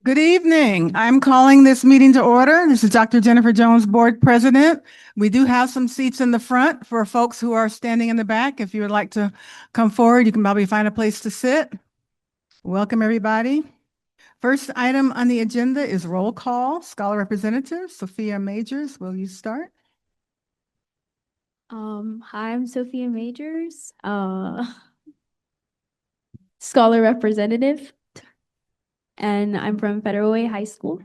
Good evening. I'm calling this meeting to order. This is Dr. Jennifer Jones, Board President. We do have some seats in the front for folks who are standing in the back. If you would like to come forward, you can probably find a place to sit. Welcome, everybody. First item on the agenda is roll call. Scholar Representative Sophia Majors, will you start? Hi, I'm Sophia Majors, Scholar Representative, and I'm from Federal Way High School.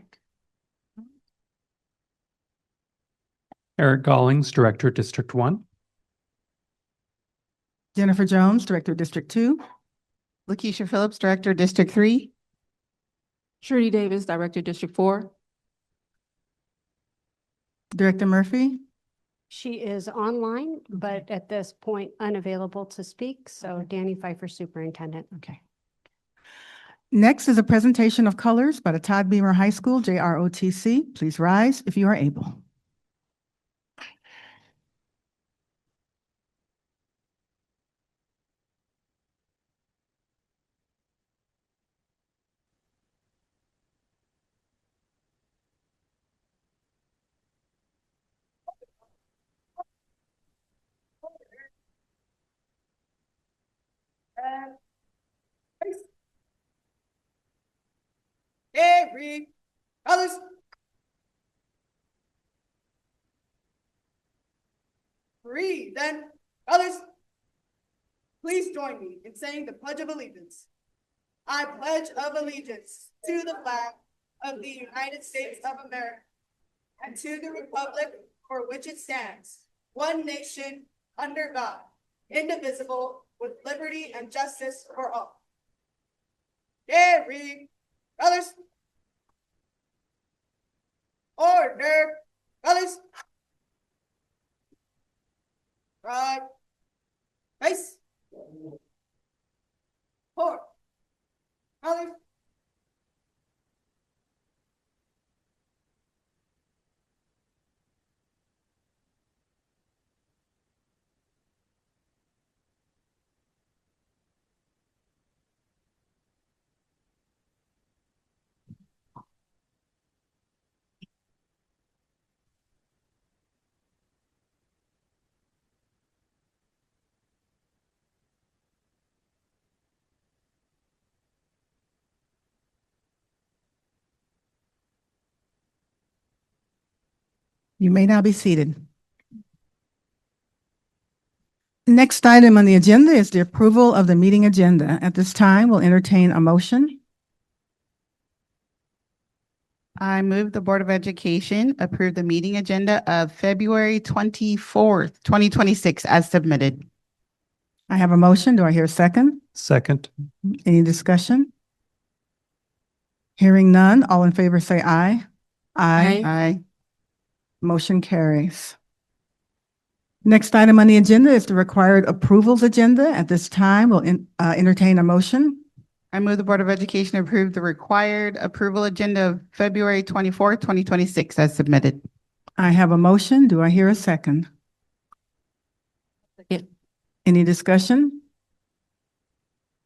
Eric Gollings, Director, District 1. Jennifer Jones, Director, District 2. Lakeisha Phillips, Director, District 3. Shirley Davis, Director, District 4. Director Murphy. She is online, but at this point unavailable to speak. So Danny Pfeiffer, Superintendent. Okay. Next is a presentation of colors by the Todd Beamer High School, JROTC. Please rise if you are able. Every colors. Breathe, then colors. Please join me in saying the Pledge of Allegiance. I pledge of allegiance to the flag of the United States of America and to the republic for which it stands, one nation, under God, indivisible, with liberty and justice for all. Every colors. Order, colors. Right. Face. Four. Colors. You may now be seated. Next item on the agenda is the approval of the meeting agenda. At this time, we'll entertain a motion. I move the Board of Education approve the meeting agenda of February 24th, 2026 as submitted. I have a motion. Do I hear a second? Second. Any discussion? Hearing none, all in favor say aye. Aye. Aye. Motion carries. Next item on the agenda is the required approvals agenda. At this time, we'll entertain a motion. I move the Board of Education approve the required approval agenda of February 24th, 2026 as submitted. I have a motion. Do I hear a second? Second. Any discussion?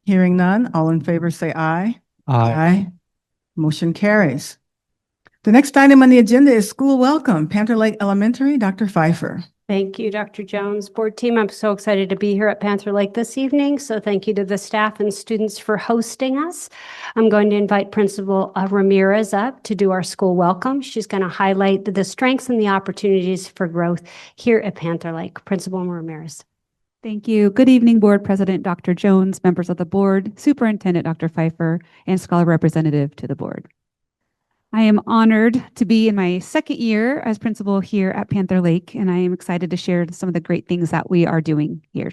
Hearing none, all in favor say aye. Aye. Motion carries. The next item on the agenda is school welcome. Panther Lake Elementary, Dr. Pfeiffer. Thank you, Dr. Jones. Board team, I'm so excited to be here at Panther Lake this evening. So thank you to the staff and students for hosting us. I'm going to invite Principal Ramirez up to do our school welcome. She's going to highlight the strengths and the opportunities for growth here at Panther Lake. Principal Ramirez. Thank you. Good evening, Board President Dr. Jones, members of the board, Superintendent Dr. Pfeiffer, and Scholar Representative to the board. I am honored to be in my second year as principal here at Panther Lake, and I am excited to share some of the great things that we are doing here.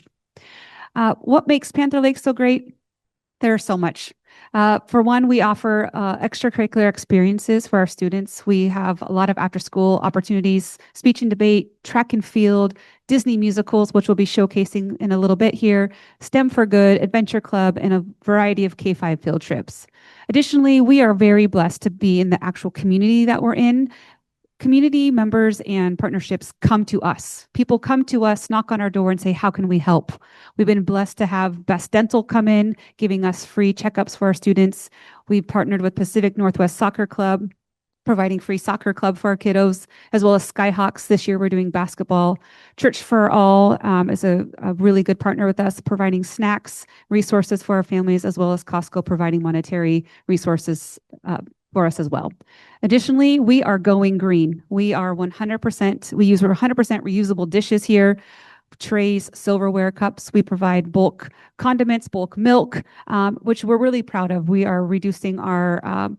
What makes Panther Lake so great? There's so much. For one, we offer extracurricular experiences for our students. We have a lot of after-school opportunities, speech and debate, track and field, Disney musicals, which we'll be showcasing in a little bit here, STEM for Good, Adventure Club, and a variety of K-5 field trips. Additionally, we are very blessed to be in the actual community that we're in. community members and partnerships come to us. People come to us, knock on our door and say, how can we help? We've been blessed to have Best Dental come in, giving us free checkups for our students. We've partnered with Pacific Northwest Soccer Club, providing free soccer club for our kiddos, as well as Skyhawks. This year, we're doing basketball. Church for All is a really good partner with us, providing snacks, resources for our families, as well as Costco providing monetary resources for us as well. Additionally, we are going green. We are 100%, we use 100% reusable dishes here, trays, silverware, cups. We provide bulk condiments, bulk milk, which we're really proud of. We are reducing our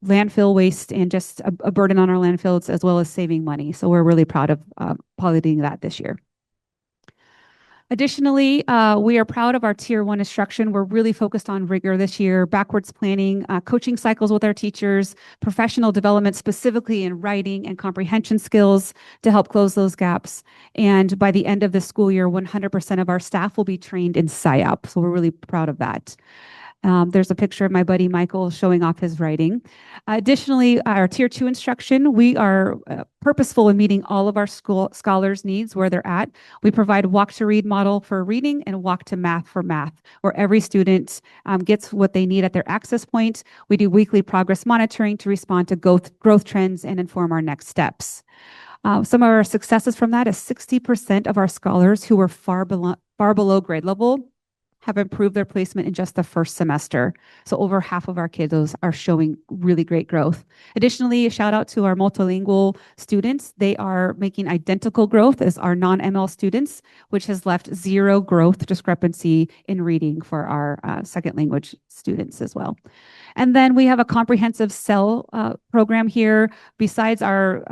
landfill waste and just a burden on our landfills, as well as saving money. So we're really proud of piloting that this year. Additionally, we are proud of our Tier 1 instruction. We're really focused on rigor this year, backwards planning, coaching cycles with our teachers, professional development specifically in writing and comprehension skills to help close those gaps. And by the end of the school year, 100% of our staff will be trained in SIOP. So we're really proud of that. There's a picture of my buddy Michael showing off his writing. Additionally, our Tier 2 instruction, we are purposeful in meeting all of our school scholars' needs where they're at. We provide walk to read model for reading and walk to math for math, where every student gets what they need at their access point. We do weekly progress monitoring to respond to growth trends and inform our next steps. Some of our successes from that is 60% of our scholars who were far below grade level have improved their placement in just the first semester. So over half of our kiddos are showing really great growth. Additionally, a shout out to our multilingual students. They are making identical growth as our non-ML students, which has left zero growth discrepancy in reading for our second language students as well. And then we have a comprehensive CEL program here. Besides our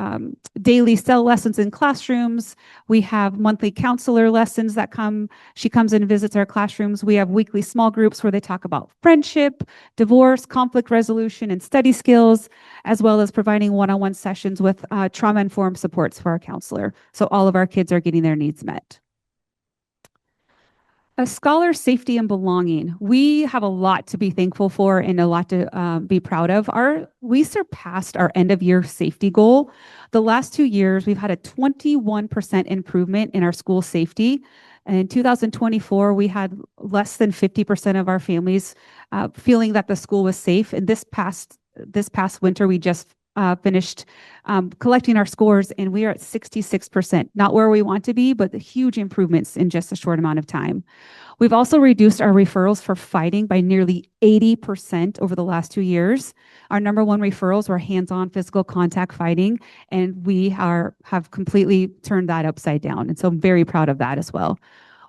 daily CEL lessons in classrooms, we have monthly counselor lessons that come. She comes and visits our classrooms. We have weekly small groups where they talk about friendship, divorce, conflict resolution, and study skills, as well as providing one-on-one sessions with trauma-informed supports for our counselor. So all of our kids are getting their needs met. A scholar safety and belonging. We have a lot to be thankful for and a lot to be proud of. We surpassed our end of year safety goal. The last 2 years, we've had a 21% improvement in our school safety. And in 2024, we had less than 50% of our families feeling that the school was safe. And this past winter, we just finished collecting our scores, and we are at 66%, not where we want to be, but the huge improvements in just a short amount of time. We've also reduced our referrals for fighting by nearly 80% over the last 2 years. Our number one referrals were hands-on physical contact fighting, and we have completely turned that upside down. And so I'm very proud of that as well.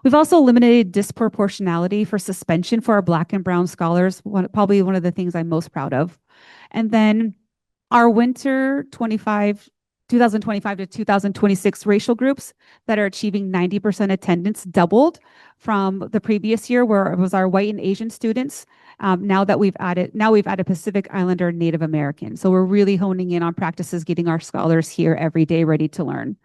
We've also eliminated disproportionality for suspension for our Black and Brown scholars, probably one of the things I'm most proud of. And then our winter 2025 to 2026 racial groups that are achieving 90% attendance doubled from the previous year, where it was our white and Asian students. Now we've added Pacific Islander and Native American. So we're really honing in on practices, getting our scholars here every day ready to learn.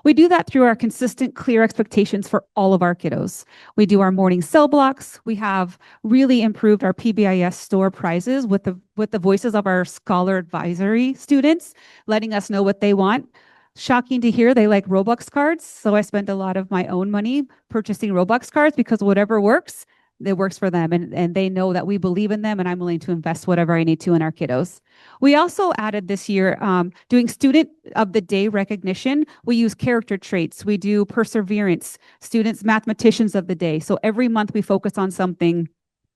We do that through our consistent, clear expectations for all of our kiddos. We do our morning cell blocks. We have really improved our PBIS store prizes with the voices of our scholar advisory students, letting us know what they want. Shocking to hear they like Robux cards. So I spend a lot of my own money purchasing Robux cards because whatever works, it works for them. And they know that we believe in them, and I'm willing to invest whatever I need to in our kiddos. We also added this year doing student of the day recognition. We use character traits. We do perseverance, students, mathematicians of the day. So every month we focus on something.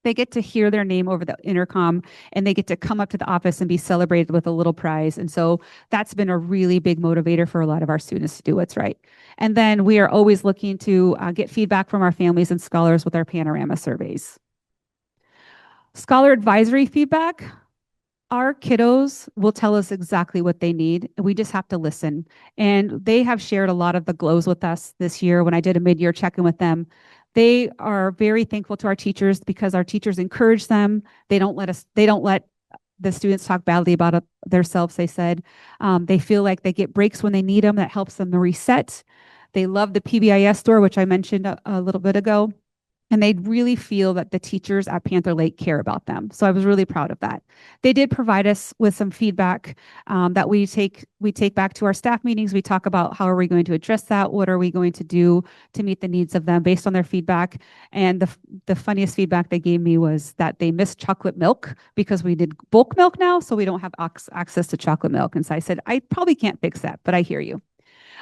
They get to hear their name over the intercom, and they get to come up to the office and be celebrated with a little prize. And so that's been a really big motivator for a lot of our students to do what's right. And then we are always looking to get feedback from our families and scholars with our panorama surveys. Scholar advisory feedback. Our kiddos will tell us exactly what they need, and we just have to listen. And they have shared a lot of the glows with us this year. When I did a mid-year check-in with them, they are very thankful to our teachers because our teachers encourage them. They don't let the students talk badly about themselves, they said. They feel like they get breaks when they need them. That helps them to reset. They love the PBIS store, which I mentioned a little bit ago. And they really feel that the teachers at Panther Lake care about them. So I was really proud of that. They did provide us with some feedback that we take back to our staff meetings. We talk about how are we going to address that? What are we going to do to meet the needs of them based on their feedback? And the funniest feedback they gave me was that they missed chocolate milk because we did bulk milk now, so we don't have access to chocolate milk. And so I said, I probably can't fix that, but I hear you.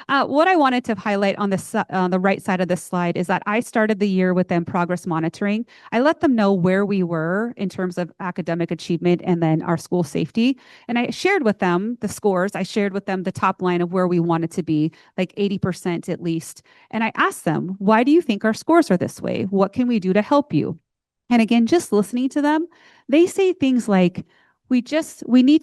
What I wanted to highlight on the right side of this slide is that I started the year with them progress monitoring. I let them know where we were in terms of academic achievement and then our school safety. And I shared with them the scores. I shared with them the top line of where we wanted to be, like 80% at least. And I asked them, why do you think our scores are this way? What can we do to help you? And again, just listening to them, they say things like, we need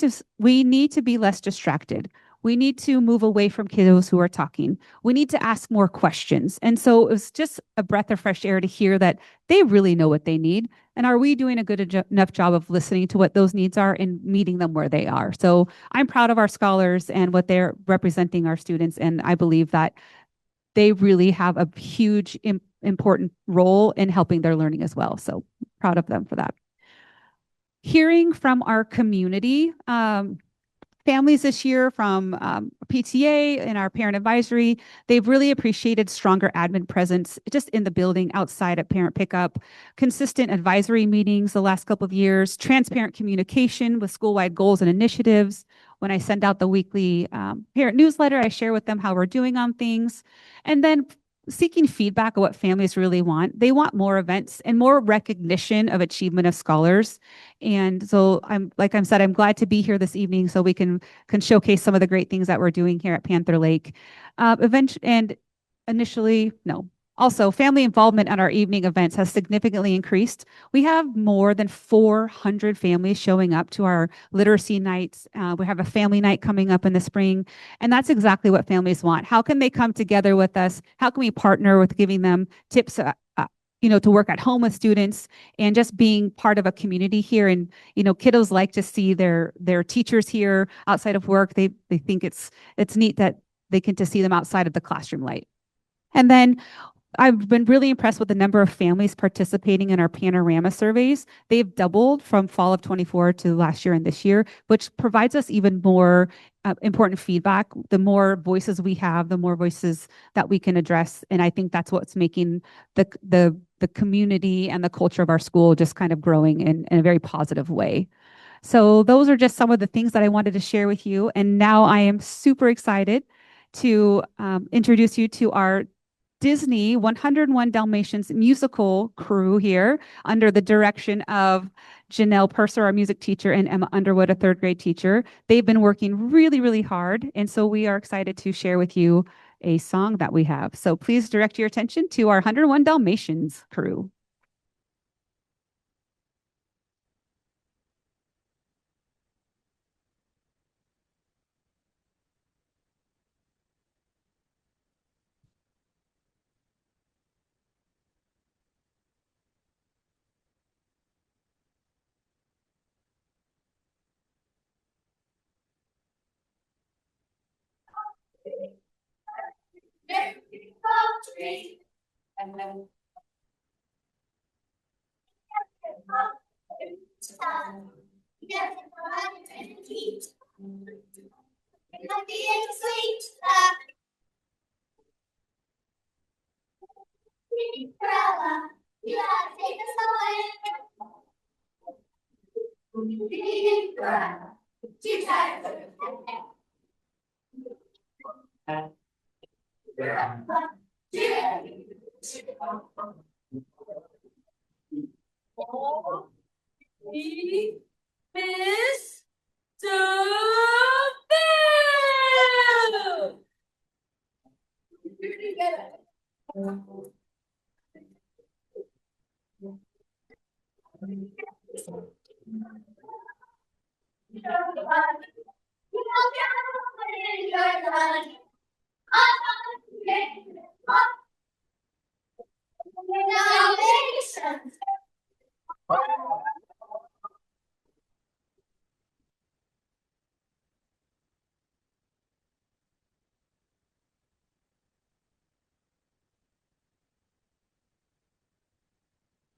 to be less distracted. We need to move away from kiddos who are talking. We need to ask more questions. And so it was just a breath of fresh air to hear that they really know what they need. And are we doing a good enough job of listening to what those needs are and meeting them where they are? So I'm proud of our scholars and what they're representing our students. And I believe that they really have a huge, important role in helping their learning as well. So proud of them for that. Hearing from our community, families this year from PTA and our parent advisory, they've really appreciated stronger admin presence just in the building, outside at parent pickup, consistent advisory meetings the last couple of years, transparent communication with school-wide goals and initiatives. When I send out the weekly parent newsletter, I share with them how we're doing on things. And then seeking feedback of what families really want. They want more events and more recognition of achievement of scholars. And so I'm glad to be here this evening so we can showcase some of the great things that we're doing here at Panther Lake. Also, family involvement at our evening events has significantly increased. We have more than 400 families showing up to our literacy nights. We have a family night coming up in the spring, and that's exactly what families want. How can they come together with us? How can we partner with giving them tips, to work at home with students and just being part of a community here? And, kiddos like to see their teachers here outside of work. They think it's neat that they get to see them outside of the classroom light. And then I've been really impressed with the number of families participating in our panorama surveys. They've doubled from fall of 24 to last year and this year, which provides us even more important feedback. The more voices we have, the more voices that we can address. And I think that's what's making the community and the culture of our school just kind of growing in a very positive way. So those are just some of the things that I wanted to share with you. And now I am super excited to introduce you to our Disney 101 Dalmatians musical crew here under the direction of Janelle Purser, our music teacher, and Emma Underwood, a third grade teacher. They've been working really, really hard. And so we are excited to share with you a song that we have. So please direct your attention to our 101 Dalmatians crew.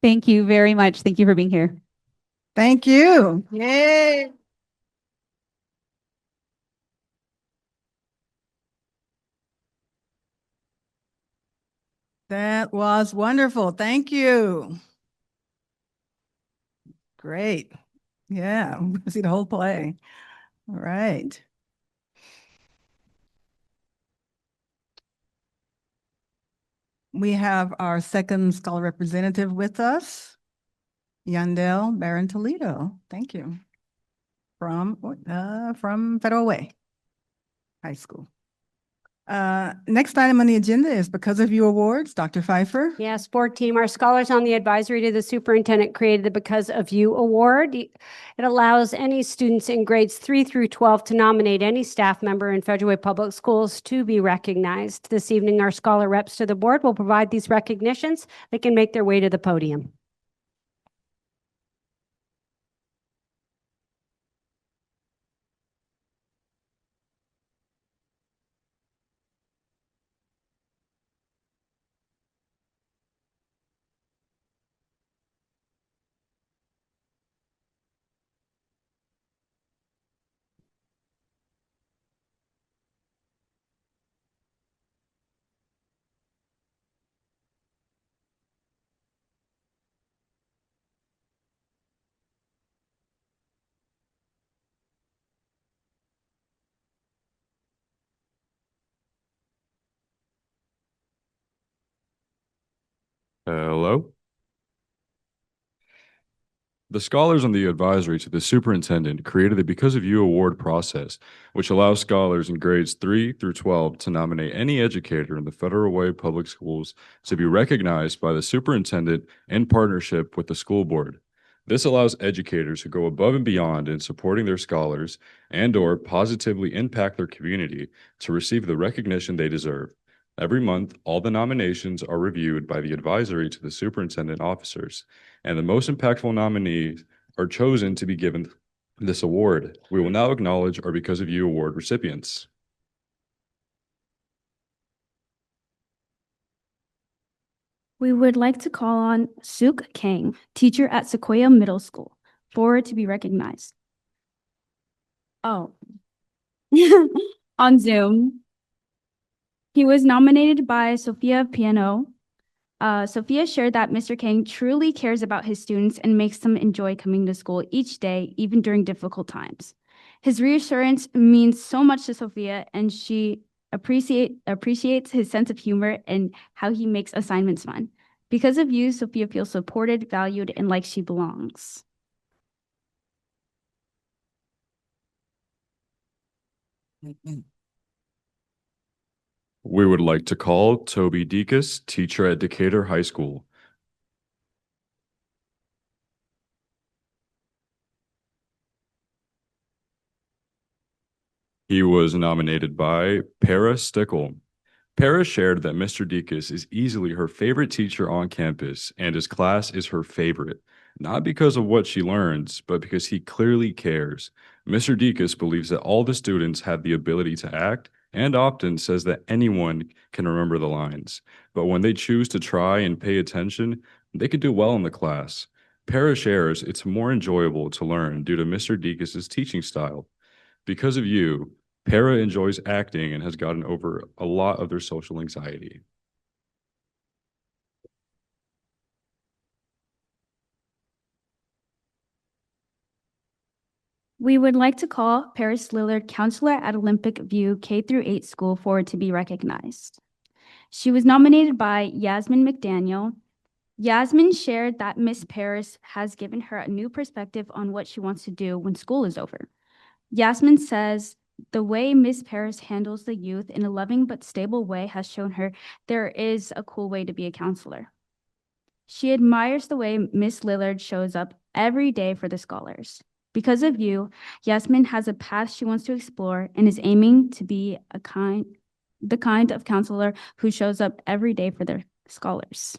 Thank you very much. Thank you for being here. Thank you. Yay. That was wonderful. Thank you. Great. Yeah, see the whole play. All right. We have our second scholar representative with us, Yandel Barron Toledo. Thank you. From Federal Way High School. Next item on the agenda is Because of You Awards. Dr. Pfeiffer. Yeah, sport team, our scholars on the advisory to the superintendent created the Because of You Award. It allows any students in grades 3 through 12 to nominate any staff member in Federal Way Public Schools to be recognized. This evening, our scholar reps to the board will provide these recognitions. They can make their way to the podium. Hello. The scholars on the advisory to the superintendent created the Because of You award process, which allows scholars in grades 3 through 12 to nominate any educator in the Federal Way Public Schools to be recognized by the superintendent in partnership with the school board. This allows educators who go above and beyond in supporting their scholars and/or positively impact their community to receive the recognition they deserve. Every month, all the nominations are reviewed by the advisory to the superintendent officers, and the most impactful nominees are chosen to be given this award. We will now acknowledge our Because of You award recipients. We would like to call on Suk Kang, teacher at Sequoia Middle School, for to be recognized. Oh. On Zoom. He was nominated by Sophia Piano. Sophia shared that Mr. Kang truly cares about his students and makes them enjoy coming to school each day, even during difficult times. His reassurance means so much to Sophia, and she appreciates his sense of humor and how he makes assignments fun. Because of you, Sophia feels supported, valued, and like she belongs. We would like to call Toby Dekas, teacher at Decatur High School. He was nominated by Para Stickle. Para shared that Mr. Dekas is easily her favorite teacher on campus, and his class is her favorite, not because of what she learns, but because he clearly cares. Mr. Dekas believes that all the students have the ability to act, and often says that anyone can remember the lines. But when they choose to try and pay attention, they can do well in the class. Para shares it's more enjoyable to learn due to Mr. Dekas' teaching style. Because of you, Para enjoys acting and has gotten over a lot of their social anxiety. We would like to call Paris Lillard, counselor at Olympic View K-8 school, forward to be recognized. She was nominated by Yasmin McDaniel. Yasmin shared that Miss Paris has given her a new perspective on what she wants to do when school is over. Yasmin says the way Miss Paris handles the youth in a loving but stable way has shown her there is a cool way to be a counselor. She admires the way Miss Lillard shows up every day for the scholars. Because of you, Yasmin has a path she wants to explore and is aiming to be the kind of counselor who shows up every day for their scholars.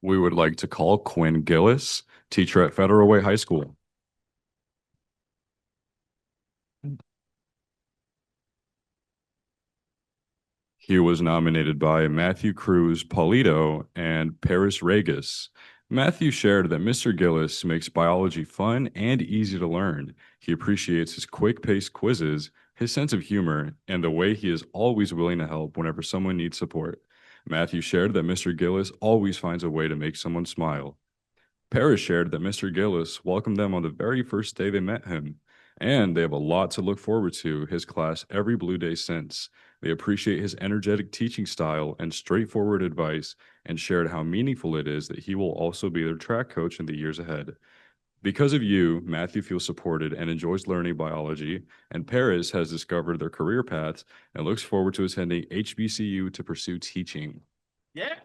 We would like to call Quinn Gillis, teacher at Federal Way High School. He was nominated by Matthew Cruz Polito and Paris Regis. Matthew shared that Mr. Gillis makes biology fun and easy to learn. He appreciates his quick-paced quizzes, his sense of humor, and the way he is always willing to help whenever someone needs support. Matthew shared that Mr. Gillis always finds a way to make someone smile. Paris shared that Mr. Gillis welcomed them on the very first day they met him, and they have a lot to look forward to his class every Blue Day since. They appreciate his energetic teaching style and straightforward advice, and shared how meaningful it is that he will also be their track coach in the years ahead. Because of you, Matthew feels supported and enjoys learning biology, and Paris has discovered their career paths and looks forward to attending HBCU to pursue teaching. Yeah.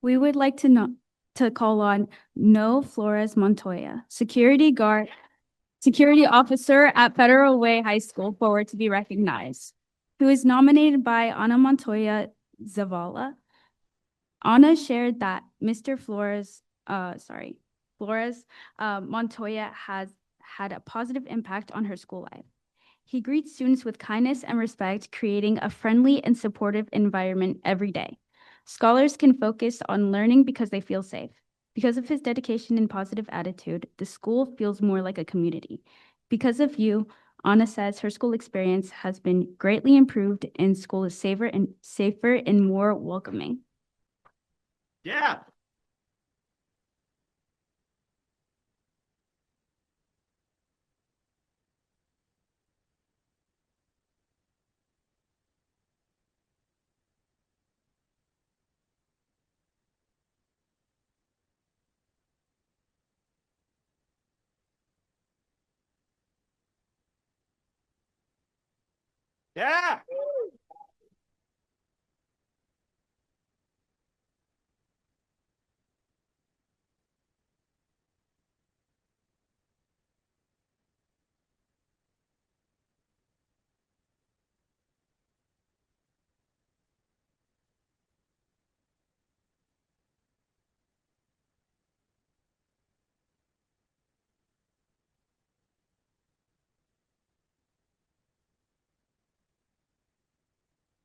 We would like to call on No Flores Montoya, security officer at Federal Way High School, forward to be recognized, who is nominated by Ana Montoya Zavala. Ana shared that Mr. Flores Montoya has had a positive impact on her school life. He greets students with kindness and respect, creating a friendly and supportive environment every day. Scholars can focus on learning because they feel safe. Because of his dedication and positive attitude, the school feels more like a community. Because of you, Anna says her school experience has been greatly improved and school is safer and more welcoming. Yeah. Yeah.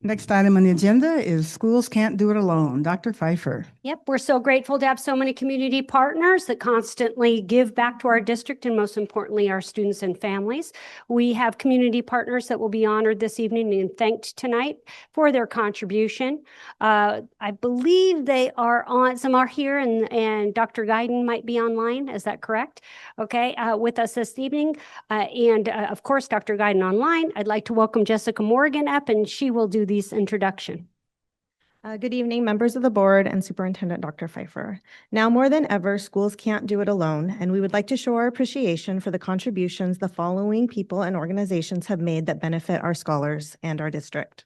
Next item on the agenda is Schools Can't Do It Alone. Dr. Pfeiffer. Yep, we're so grateful to have so many community partners that constantly give back to our district and most importantly, our students and families. We have community partners that will be honored this evening and thanked tonight for their contribution. I believe they are on, some are here and Dr. Guyton might be online. Is that correct? Okay, with us this evening. Of course, Dr. Guyton online. I'd like to welcome Jessica Morgan up and she will do this introduction. Good evening, members of the board and Superintendent Dr. Pfeiffer. Now more than ever, schools can't do it alone, and we would like to show our appreciation for the contributions the following people and organizations have made that benefit our scholars and our district.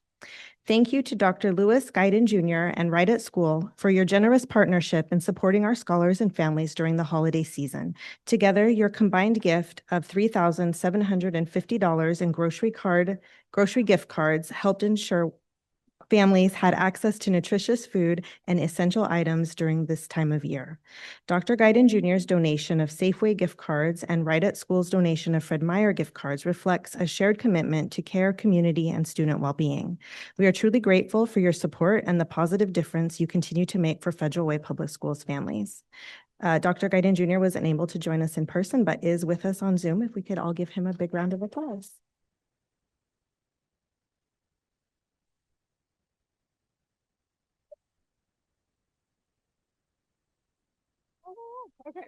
Thank you to Dr. Lewis Guyton Jr. and Right at School for your generous partnership in supporting our scholars and families during the holiday season. Together, your combined gift of $3,750 in grocery gift cards helped ensure families had access to nutritious food and essential items during this time of year. Dr. Guyton Jr.'s donation of Safeway gift cards and Right at School's donation of Fred Meyer gift cards reflects a shared commitment to care, community, and student well-being. We are truly grateful for your support and the positive difference you continue to make for Federal Way Public Schools families. Dr. Guyton Jr. was unable to join us in person, but is with us on Zoom. If we could all give him a big round of applause. Okay.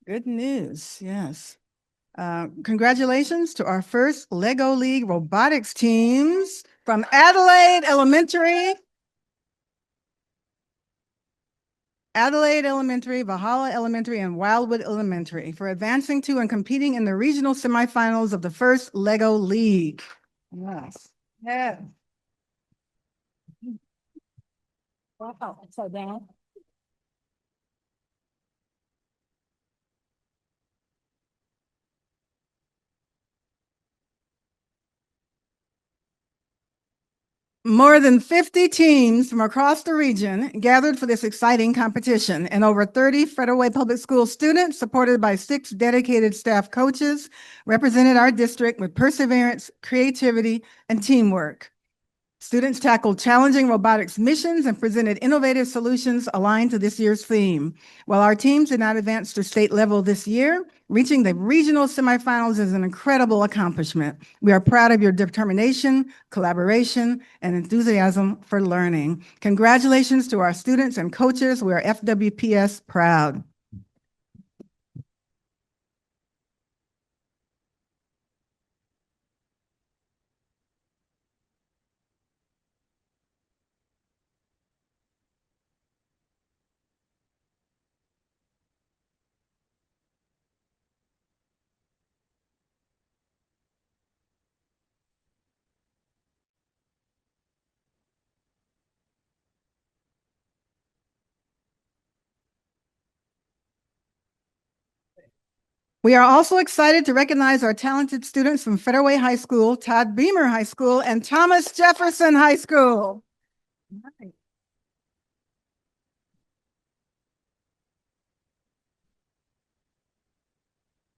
Good news, yes. Congratulations to our first Lego League robotics teams from Adelaide Elementary, Valhalla Elementary, and Wildwood Elementary for advancing to and competing in the regional semifinals of the first Lego League. Yes. Yeah. Wow, upside down. More than 50 teams from across the region gathered for this exciting competition, and over 30 Federal Way Public School students, supported by 6 dedicated staff coaches, represented our district with perseverance, creativity, and teamwork. Students tackled challenging robotics missions and presented innovative solutions aligned to this year's theme. While our teams did not advance to state level this year, reaching the regional semifinals is an incredible accomplishment. We are proud of your determination, collaboration, and enthusiasm for learning. Congratulations to our students and coaches. We are FWPS proud. We are also excited to recognize our talented students from Federal Way High School, Todd Beamer High School, and Thomas Jefferson High School.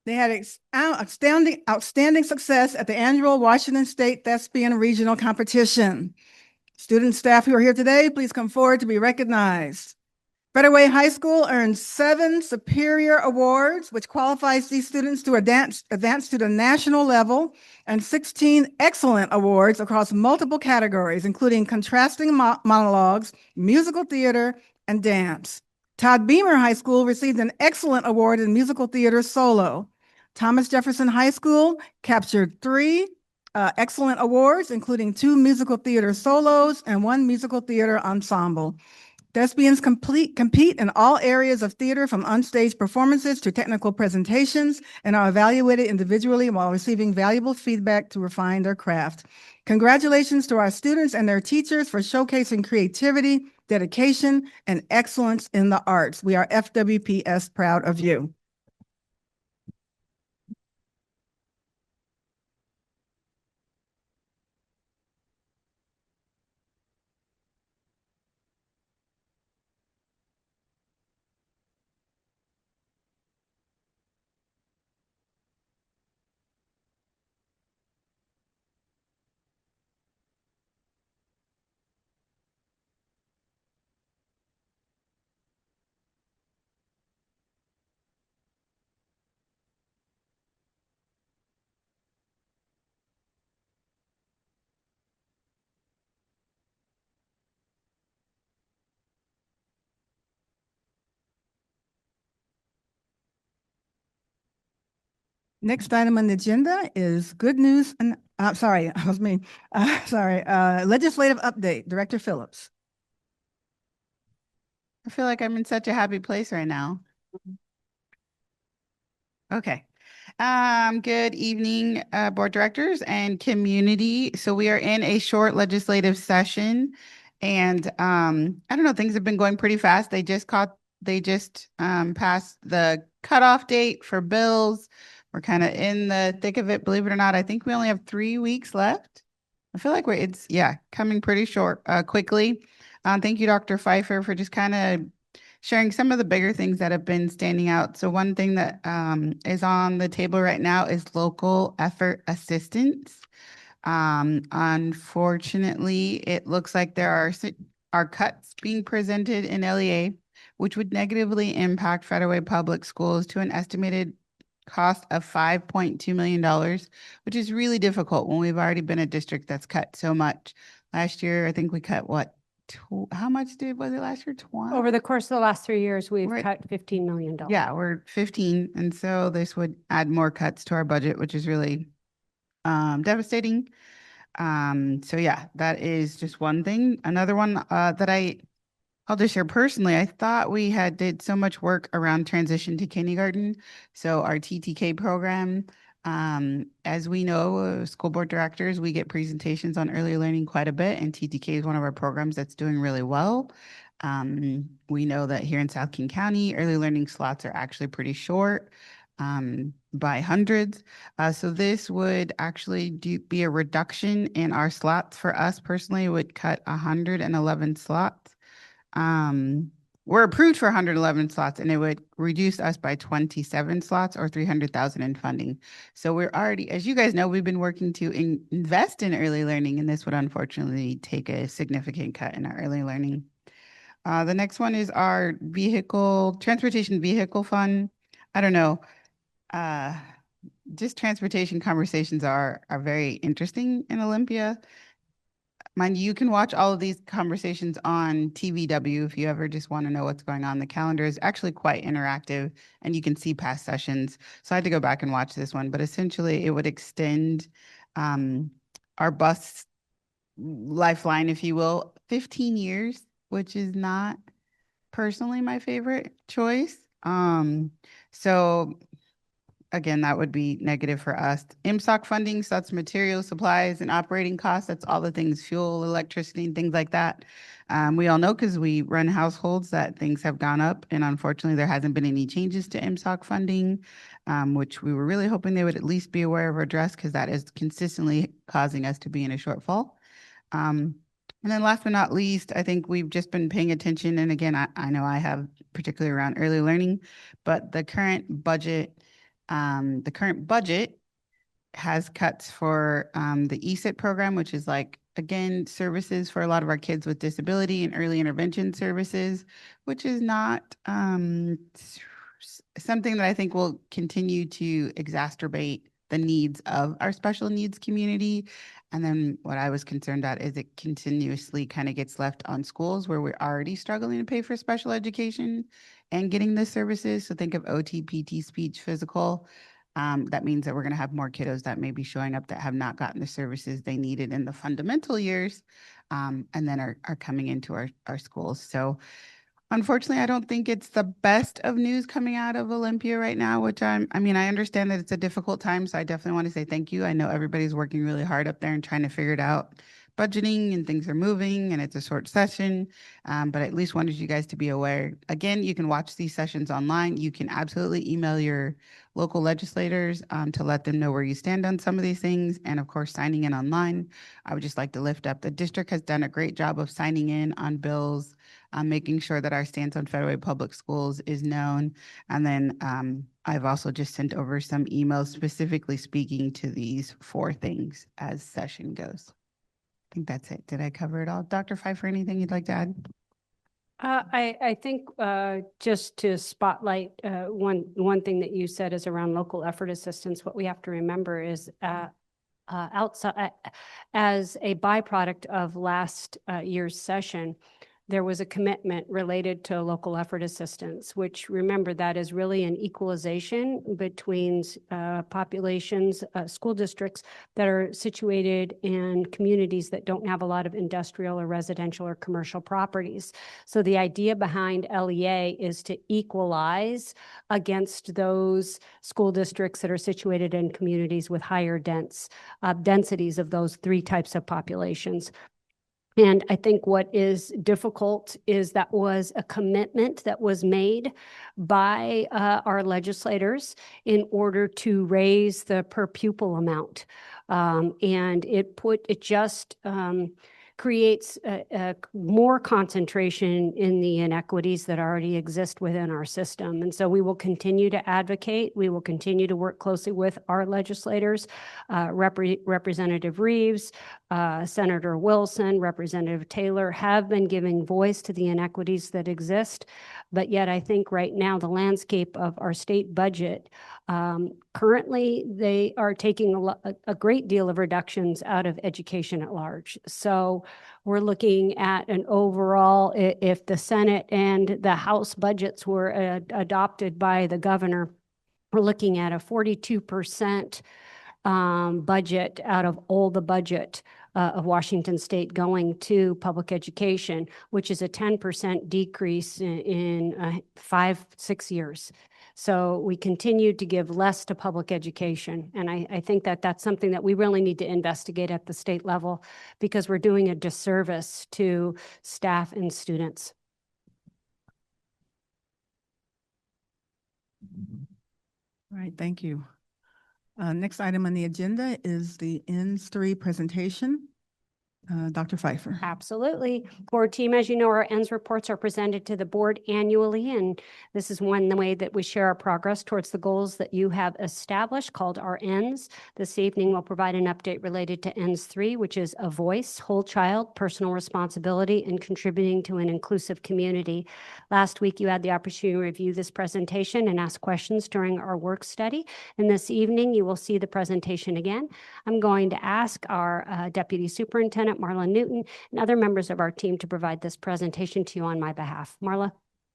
They had outstanding success at the annual Washington State Thespian Regional Competition. Student staff who are here today, please come forward to be recognized. Federal Way High School earned 7 Superior Awards, which qualifies these students to advance to the national level, and 16 Excellent Awards across multiple categories, including contrasting monologues, musical theater, and dance. Todd Beamer High School received an Excellent Award in musical theater solo. Thomas Jefferson High School captured 3 Excellent Awards, including 2 musical theater solos and 1 musical theater ensemble. Thespians compete in all areas of theater, from onstage performances to technical presentations, and are evaluated individually while receiving valuable feedback to refine their craft. Congratulations to our students and their teachers for showcasing creativity, dedication, and excellence in the arts. We are FWPS proud of you. Next item on the agenda is good news, and sorry, that was me. Legislative update, Director Phillips. I feel like I'm in such a happy place right now. Okay. Good evening, board directors and community. So we are in a short legislative session, and I don't know, things have been going pretty fast. They just passed the cutoff date for bills. We're kind of in the thick of it, believe it or not. I think we only have 3 weeks left. I feel like it's coming pretty quickly. Thank you, Dr. Pfeiffer, for just kind of sharing some of the bigger things that have been standing out. So one thing that is on the table right now is local effort assistance. Unfortunately, it looks like there are cuts being presented in LEA, which would negatively impact Federal Way Public Schools to an estimated cost of $5.2 million, which is really difficult when we've already been a district that's cut so much. Last year, I think we cut, how much was it last year? 20? Over the course of the last 3 years, we've Right. cut $15 million. Yeah, we're 15. And so this would add more cuts to our budget, which is really devastating. So yeah, that is just one thing. Another one that I'll just share personally, I thought we had did so much work around transition to kindergarten. So our TTK program, as we know, school board directors, we get presentations on early learning quite a bit, and TTK is one of our programs that's doing really well. We know that here in South King County, early learning slots are actually pretty short, by hundreds. So this would actually be a reduction in our slots. For us personally, it would cut 111 slots. We're approved for 111 slots, and it would reduce us by 27 slots or 300,000 in funding. So we're already, as you guys know, we've been working to invest in early learning, and this would unfortunately take a significant cut in our early learning. The next one is our transportation vehicle fund. I don't know. Just transportation conversations are very interesting in Olympia. Mind you, can watch all of these conversations on TVW if you ever just want to know what's going on. The calendar is actually quite interactive, and you can see past sessions. So I had to go back and watch this one, but essentially it would extend our bus lifeline, if you will, 15 years, which is not personally my favorite choice. So again, that would be negative for us. MSOC funding, so that's materials, supplies, and operating costs. That's all the things, fuel, electricity, and things like that. We all know because we run households that things have gone up, and unfortunately, there hasn't been any changes to MSOC funding, which we were really hoping they would at least be aware of or address, because that is consistently causing us to be in a shortfall. And then last but not least, I think we've just been paying attention. And again, I know I have, particularly around early learning, but the current budget has cuts for the ESIT program, which is like, again, services for a lot of our kids with disability and early intervention services, which is not something that I think will continue to exacerbate the needs of our special needs community. And then what I was concerned about is it continuously kind of gets left on schools where we're already struggling to pay for special education and getting the services. So think of OT, PT, speech, physical. That means that we're going to have more kiddos that may be showing up that have not gotten the services they needed in the fundamental years, and then are coming into our schools. So unfortunately, I don't think it's the best of news coming out of Olympia right now, which I understand that it's a difficult time, so I definitely want to say thank you. I know everybody's working really hard up there and trying to figure it out. Budgeting and things are moving, and it's a short session, but at least wanted you guys to be aware. Again, you can watch these sessions online. You can absolutely email your local legislators to let them know where you stand on some of these things, and of course, signing in online. I would just like to lift up the district has done a great job of signing in on bills, making sure that our stance on Federal Way Public Schools is known. And then I've also just sent over some emails specifically speaking to these 4 things as session goes. I think that's it. Did I cover it all? Dr. Pfeiffer, anything you'd like to add? I think just to spotlight one thing that you said is around local effort assistance. What we have to remember is outside, as a byproduct of last year's session, there was a commitment related to local effort assistance, which, remember, that is really an equalization between populations, school districts that are situated in communities that don't have a lot of industrial or residential or commercial properties. So the idea behind LEA is to equalize against those school districts that are situated in communities with higher densities of those 3 types of populations. And I think what is difficult is that was a commitment that was made by our legislators in order to raise the per pupil amount. And it just creates more concentration in the inequities that already exist within our system. And so we will continue to advocate. We will continue to work closely with our legislators, Representative Reeves, Senator Wilson, Representative Taylor have been giving voice to the inequities that exist. But yet I think right now the landscape of our state budget, currently they are taking a great deal of reductions out of education at large. So we're looking at an overall, if the Senate and the House budgets were adopted by the governor, we're looking at a 42% budget out of all the budget of Washington State going to public education, which is a 10% decrease in 5-6 years. So we continue to give less to public education. And I think that that's something that we really need to investigate at the state level, because we're doing a disservice to staff and students. All right, thank you. Next item on the agenda is the ENS 3 presentation. Dr. Pfeiffer. Absolutely. Board team, as you know, our ENS reports are presented to the board annually, and this is one way that we share our progress towards the goals that you have established, called our ENS. This evening, we'll provide an update related to ENS 3, which is a voice, whole child, personal responsibility, and contributing to an inclusive community. Last week, you had the opportunity to review this presentation and ask questions during our work study, and this evening, you will see the presentation again. I'm going to ask our Deputy Superintendent, Marla Newton, and other members of our team to provide this presentation to you on my behalf. Marla.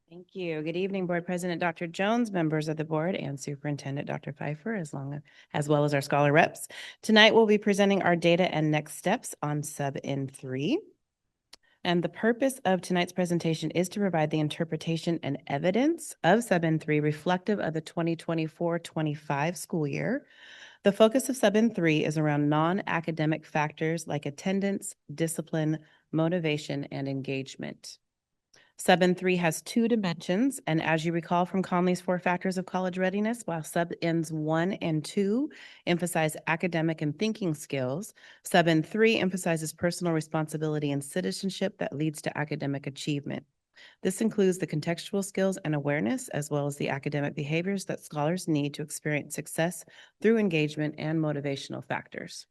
Thank you. Good evening, Board President Dr. Jones, members of the board, and Superintendent Dr. Pfeiffer, as well as our scholar reps. Tonight, we'll be presenting our data and next steps on Sub-N 3. And the purpose of tonight's presentation is to provide the interpretation and evidence of Sub-N 3 reflective of the 2024-25 school year. The focus of Sub-N 3 is around non-academic factors like attendance, discipline, motivation, and engagement. Sub-N 3 has 2 dimensions, and as you recall from Conley's 4 factors of college readiness, while Sub-Ns 1 and 2 emphasize academic and thinking skills, Sub-N 3 emphasizes personal responsibility and citizenship that leads to academic achievement. This includes the contextual skills and awareness, as well as the academic behaviors that scholars need to experience success through engagement and motivational factors.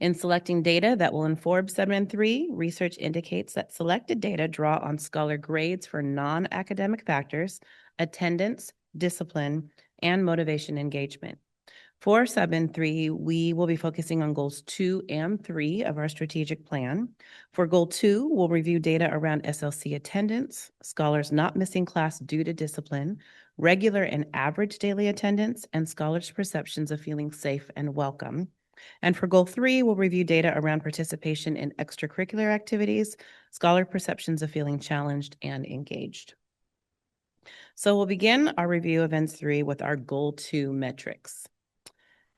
In selecting data that will inform Sub-N 3, research indicates that selected data draw on scholar grades for non-academic factors, attendance, discipline, and motivation engagement. For Sub-N 3, we will be focusing on goals 2 and 3 of our strategic plan. For goal 2, we'll review data around SLC attendance, scholars not missing class due to discipline, regular and average daily attendance, and scholars' perceptions of feeling safe and welcome. And for goal 3, we'll review data around participation in extracurricular activities, scholar perceptions of feeling challenged and engaged. So we'll begin our review of ENS 3 with our goal 2 metrics.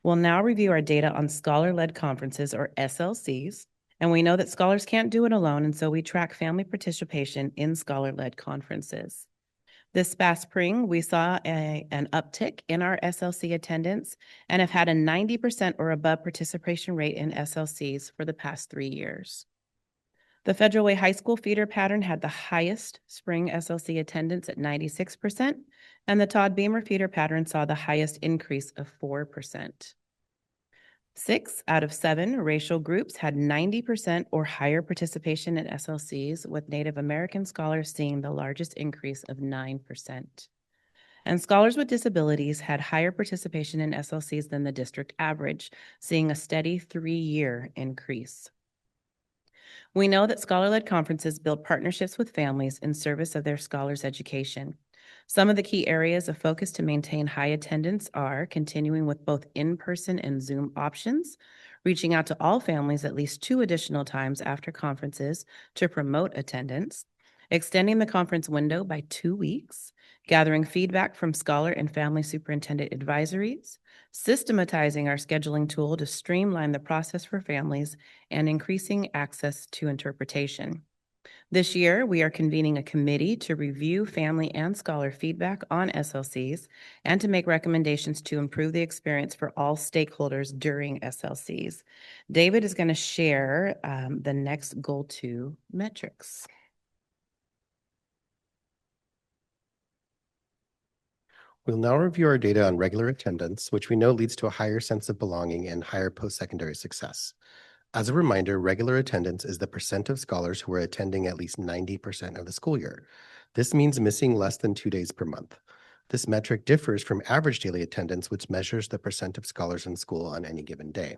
We'll now review our data on scholar-led conferences, or SLCs, and we know that scholars can't do it alone, and so we track family participation in scholar-led conferences. This past spring, we saw an uptick in our SLC attendance and have had a 90% or above participation rate in SLCs for the past 3 years. The Federal Way High School feeder pattern had the highest spring SLC attendance at 96%, and the Todd Beamer feeder pattern saw the highest increase of 4%. 6 out of 7 racial groups had 90% or higher participation in SLCs, with Native American scholars seeing the largest increase of 9%. And scholars with disabilities had higher participation in SLCs than the district average, seeing a steady 3-year increase. We know that scholar-led conferences build partnerships with families in service of their scholars' education. Some of the key areas of focus to maintain high attendance are continuing with both in-person and Zoom options, reaching out to all families at least 2 additional times after conferences to promote attendance, extending the conference window by 2 weeks, gathering feedback from scholar and family superintendent advisories, systematizing our scheduling tool to streamline the process for families, and increasing access to interpretation. This year, we are convening a committee to review family and scholar feedback on SLCs and to make recommendations to improve the experience for all stakeholders during SLCs. David is going to share the next goal 2 metrics. We'll now review our data on regular attendance, which we know leads to a higher sense of belonging and higher post-secondary success. As a reminder, regular attendance is the percent of scholars who are attending at least 90% of the school year. This means missing less than 2 days per month. This metric differs from average daily attendance, which measures the percent of scholars in school on any given day.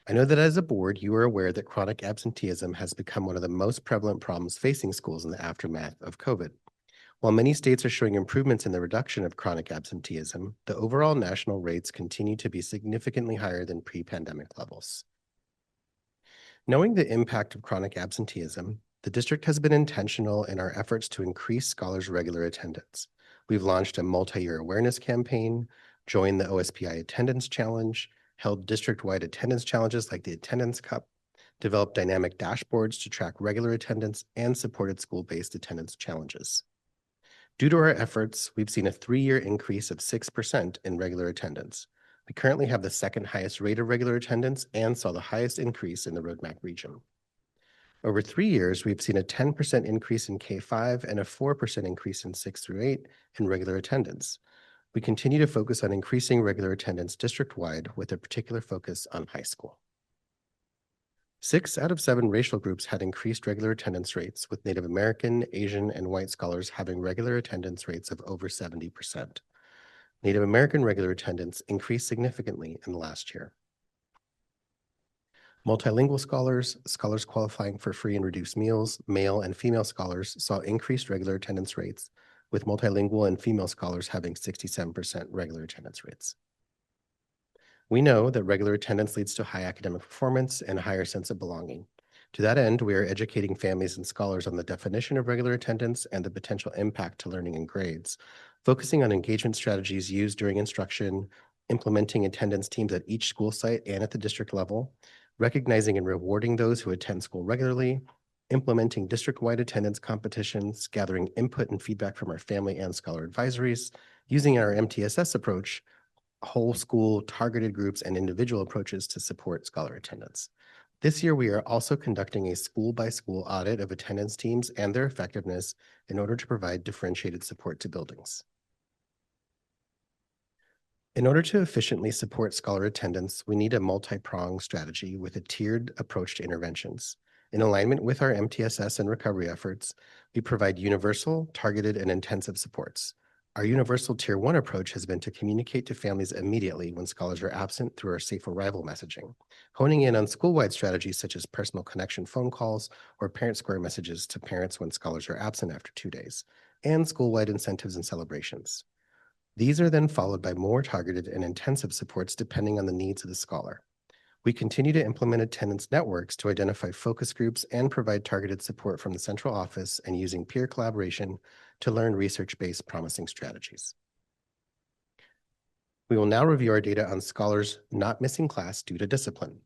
I know that as a board, you are aware that chronic absenteeism has become one of the most prevalent problems facing schools in the aftermath of COVID. While many states are showing improvements in the reduction of chronic absenteeism, the overall national rates continue to be significantly higher than pre-pandemic levels. Knowing the impact of chronic absenteeism, the district has been intentional in our efforts to increase scholars' regular attendance. We've launched a multi-year awareness campaign, joined the OSPI Attendance Challenge, held district-wide attendance challenges like the Attendance Cup, developed dynamic dashboards to track regular attendance, and supported school-based attendance challenges. Due to our efforts, we've seen a 3-year increase of 6% in regular attendance. We currently have the second highest rate of regular attendance and saw the highest increase in the Roadmap region. Over 3 years, we've seen a 10% increase in K-5 and a 4% increase in 6 through 8 in regular attendance. We continue to focus on increasing regular attendance district-wide with a particular focus on high school. 6 out of 7 racial groups had increased regular attendance rates, with Native American, Asian, and white scholars having regular attendance rates of over 70%. Native American regular attendance increased significantly in the last year. Multilingual scholars, scholars qualifying for free and reduced meals, male and female scholars saw increased regular attendance rates, with multilingual and female scholars having 67% regular attendance rates. We know that regular attendance leads to high academic performance and a higher sense of belonging. To that end, we are educating families and scholars on the definition of regular attendance and the potential impact to learning and grades, focusing on engagement strategies used during instruction, implementing attendance teams at each school site and at the district level, recognizing and rewarding those who attend school regularly, implementing district-wide attendance competitions, gathering input and feedback from our family and scholar advisories, using our MTSS approach, whole school, targeted groups, and individual approaches to support scholar attendance. This year, we are also conducting a school-by-school audit of attendance teams and their effectiveness in order to provide differentiated support to buildings. In order to efficiently support scholar attendance, we need a multi-pronged strategy with a tiered approach to interventions. In alignment with our MTSS and recovery efforts, we provide universal, targeted, and intensive supports. Our universal Tier 1 approach has been to communicate to families immediately when scholars are absent through our safe arrival messaging, honing in on school-wide strategies such as personal connection phone calls or parent square messages to parents when scholars are absent after 2 days, and school-wide incentives and celebrations. These are then followed by more targeted and intensive supports depending on the needs of the scholar. We continue to implement attendance networks to identify focus groups and provide targeted support from the central office and using peer collaboration to learn research-based promising strategies. We will now review our data on scholars not missing class due to discipline.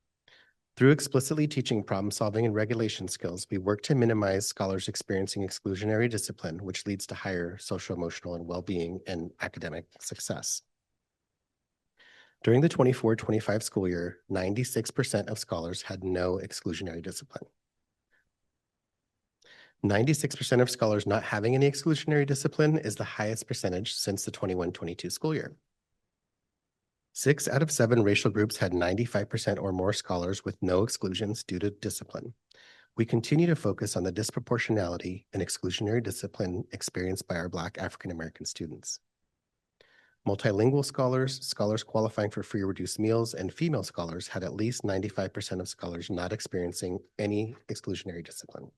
Through explicitly teaching problem-solving and regulation skills, we work to minimize scholars experiencing exclusionary discipline, which leads to higher social, emotional, and well-being and academic success. During the 24-25 school year, 96% of scholars had no exclusionary discipline. 96% of scholars not having any exclusionary discipline is the highest percentage since the 21-22 school year. 6 out of 7 racial groups had 95% or more scholars with no exclusions due to discipline. We continue to focus on the disproportionality and exclusionary discipline experienced by our Black African American students. Multilingual scholars, scholars qualifying for free or reduced meals, and female scholars had at least 95% of scholars not experiencing any exclusionary discipline.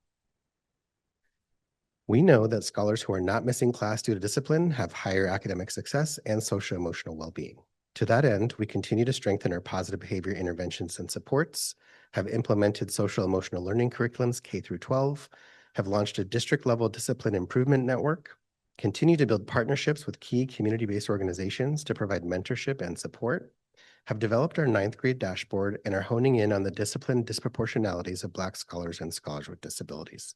We know that scholars who are not missing class due to discipline have higher academic success and social-emotional well-being. To that end, we continue to strengthen our positive behavior interventions and supports, have implemented social-emotional learning curriculums K through 12, have launched a district-level discipline improvement network, continue to build partnerships with key community-based organizations to provide mentorship and support, have developed our 9th grade dashboard, and are honing in on the discipline disproportionalities of Black scholars and scholars with disabilities.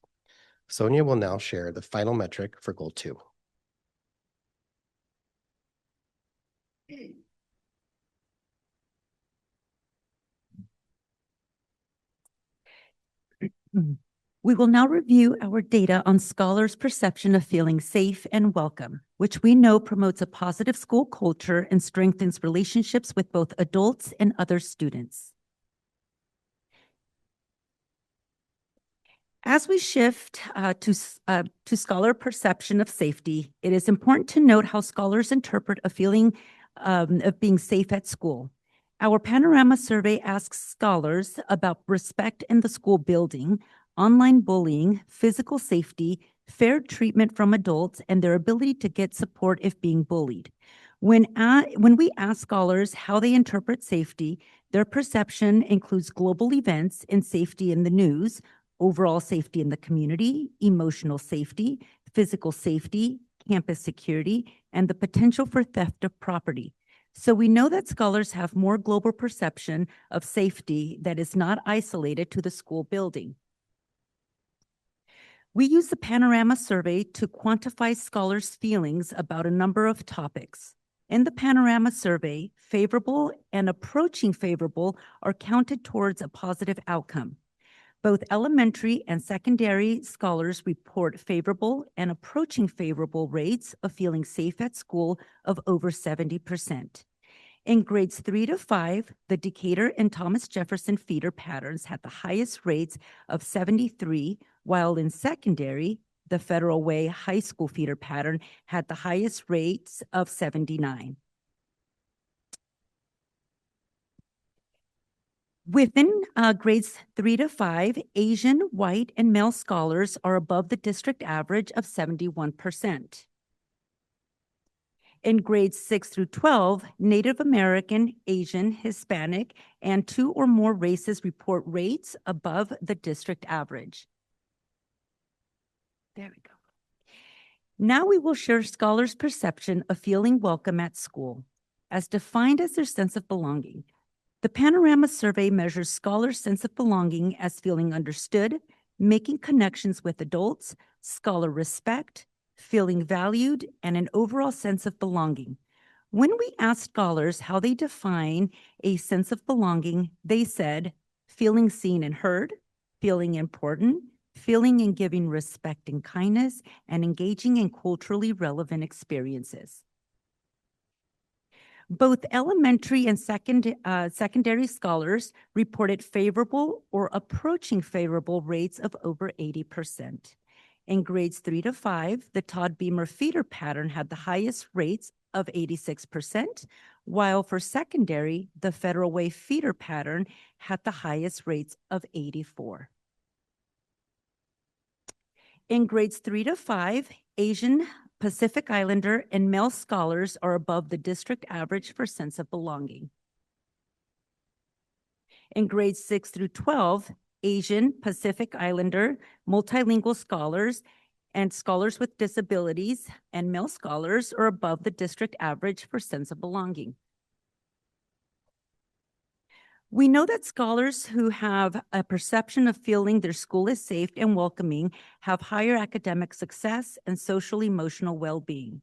Sonia will now share the final metric for Goal 2. We will now review our data on scholars' perception of feeling safe and welcome, which we know promotes a positive school culture and strengthens relationships with both adults and other students. As we shift to scholar perception of safety, it is important to note how scholars interpret a feeling of being safe at school. Our Panorama survey asks scholars about respect in the school building, online bullying, physical safety, fair treatment from adults, and their ability to get support if being bullied. When we ask scholars how they interpret safety, their perception includes global events and safety in the news, overall safety in the community, emotional safety, physical safety, campus security, and the potential for theft of property. So we know that scholars have more global perception of safety that is not isolated to the school building. We use the Panorama survey to quantify scholars' feelings about a number of topics. In the Panorama survey, favorable and approaching favorable are counted towards a positive outcome. Both elementary and secondary scholars report favorable and approaching favorable rates of feeling safe at school of over 70%. In grades 3 to 5, the Decatur and Thomas Jefferson feeder patterns had the highest rates of 73, while in secondary, the Federal Way High School feeder pattern had the highest rates of 79. Within grades 3 to 5, Asian, white, and male scholars are above the district average of 71%. In grades 6 through 12, Native American, Asian, Hispanic, and 2 or more races report rates above the district average. There we go. Now we will share scholars' perception of feeling welcome at school, as defined as their sense of belonging. The Panorama survey measures scholars' sense of belonging as feeling understood, making connections with adults, scholar respect, feeling valued, and an overall sense of belonging. When we asked scholars how they define a sense of belonging, they said, feeling seen and heard, feeling important, feeling and giving respect and kindness, and engaging in culturally relevant experiences. Both elementary and secondary scholars reported favorable or approaching favorable rates of over 80%. In grades 3 to 5, the Todd Beamer feeder pattern had the highest rates of 86%, while for secondary, the Federal Way feeder pattern had the highest rates of 84. In grades 3 to 5, Asian, Pacific Islander, and male scholars are above the district average for sense of belonging. In grades 6 through 12, Asian, Pacific Islander, multilingual scholars, and scholars with disabilities and male scholars are above the district average for sense of belonging. We know that scholars who have a perception of feeling their school is safe and welcoming have higher academic success and social emotional well-being.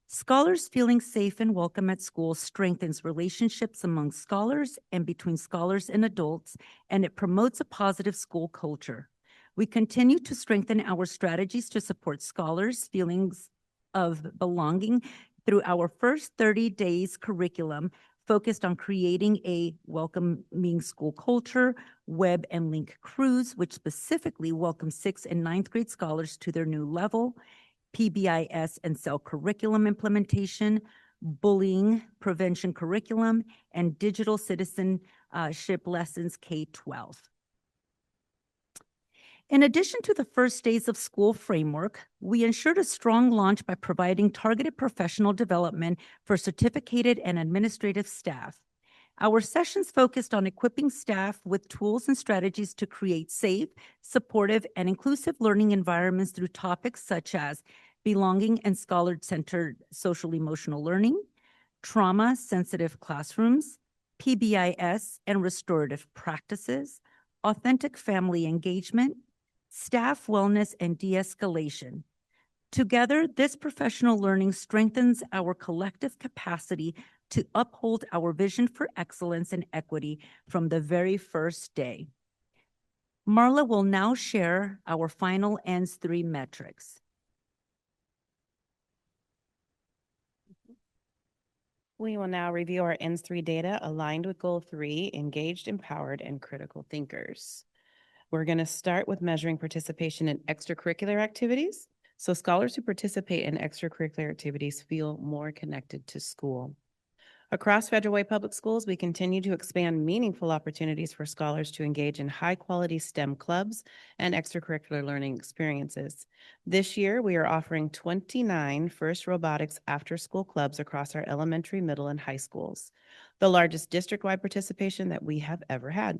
Scholars feeling safe and welcome at school strengthens relationships among scholars and between scholars and adults, and it promotes a positive school culture. We continue to strengthen our strategies to support scholars' feelings of belonging through our first 30 days curriculum focused on creating a welcoming school culture, web and link crews, which specifically welcome 6th and 9th grade scholars to their new level, PBIS and cell curriculum implementation, bullying prevention curriculum, and digital citizenship lessons K-12. In addition to the first days of school framework, we ensured a strong launch by providing targeted professional development for certificated and administrative staff. Our sessions focused on equipping staff with tools and strategies to create safe, supportive, and inclusive learning environments through topics such as belonging and scholar-centered social-emotional learning, trauma-sensitive classrooms, PBIS and restorative practices, authentic family engagement, staff wellness, and de-escalation. Together, this professional learning strengthens our collective capacity to uphold our vision for excellence and equity from the very first day. Marla will now share our final ENDS 3 metrics. We will now review our ENDS 3 data aligned with Goal 3, engaged, empowered, and critical thinkers. We're going to start with measuring participation in extracurricular activities. So scholars who participate in extracurricular activities feel more connected to school. Across Federal Way Public Schools, we continue to expand meaningful opportunities for scholars to engage in high-quality STEM clubs and extracurricular learning experiences. This year, we are offering 29 FIRST Robotics after-school clubs across our elementary, middle, and high schools, the largest district-wide participation that we have ever had.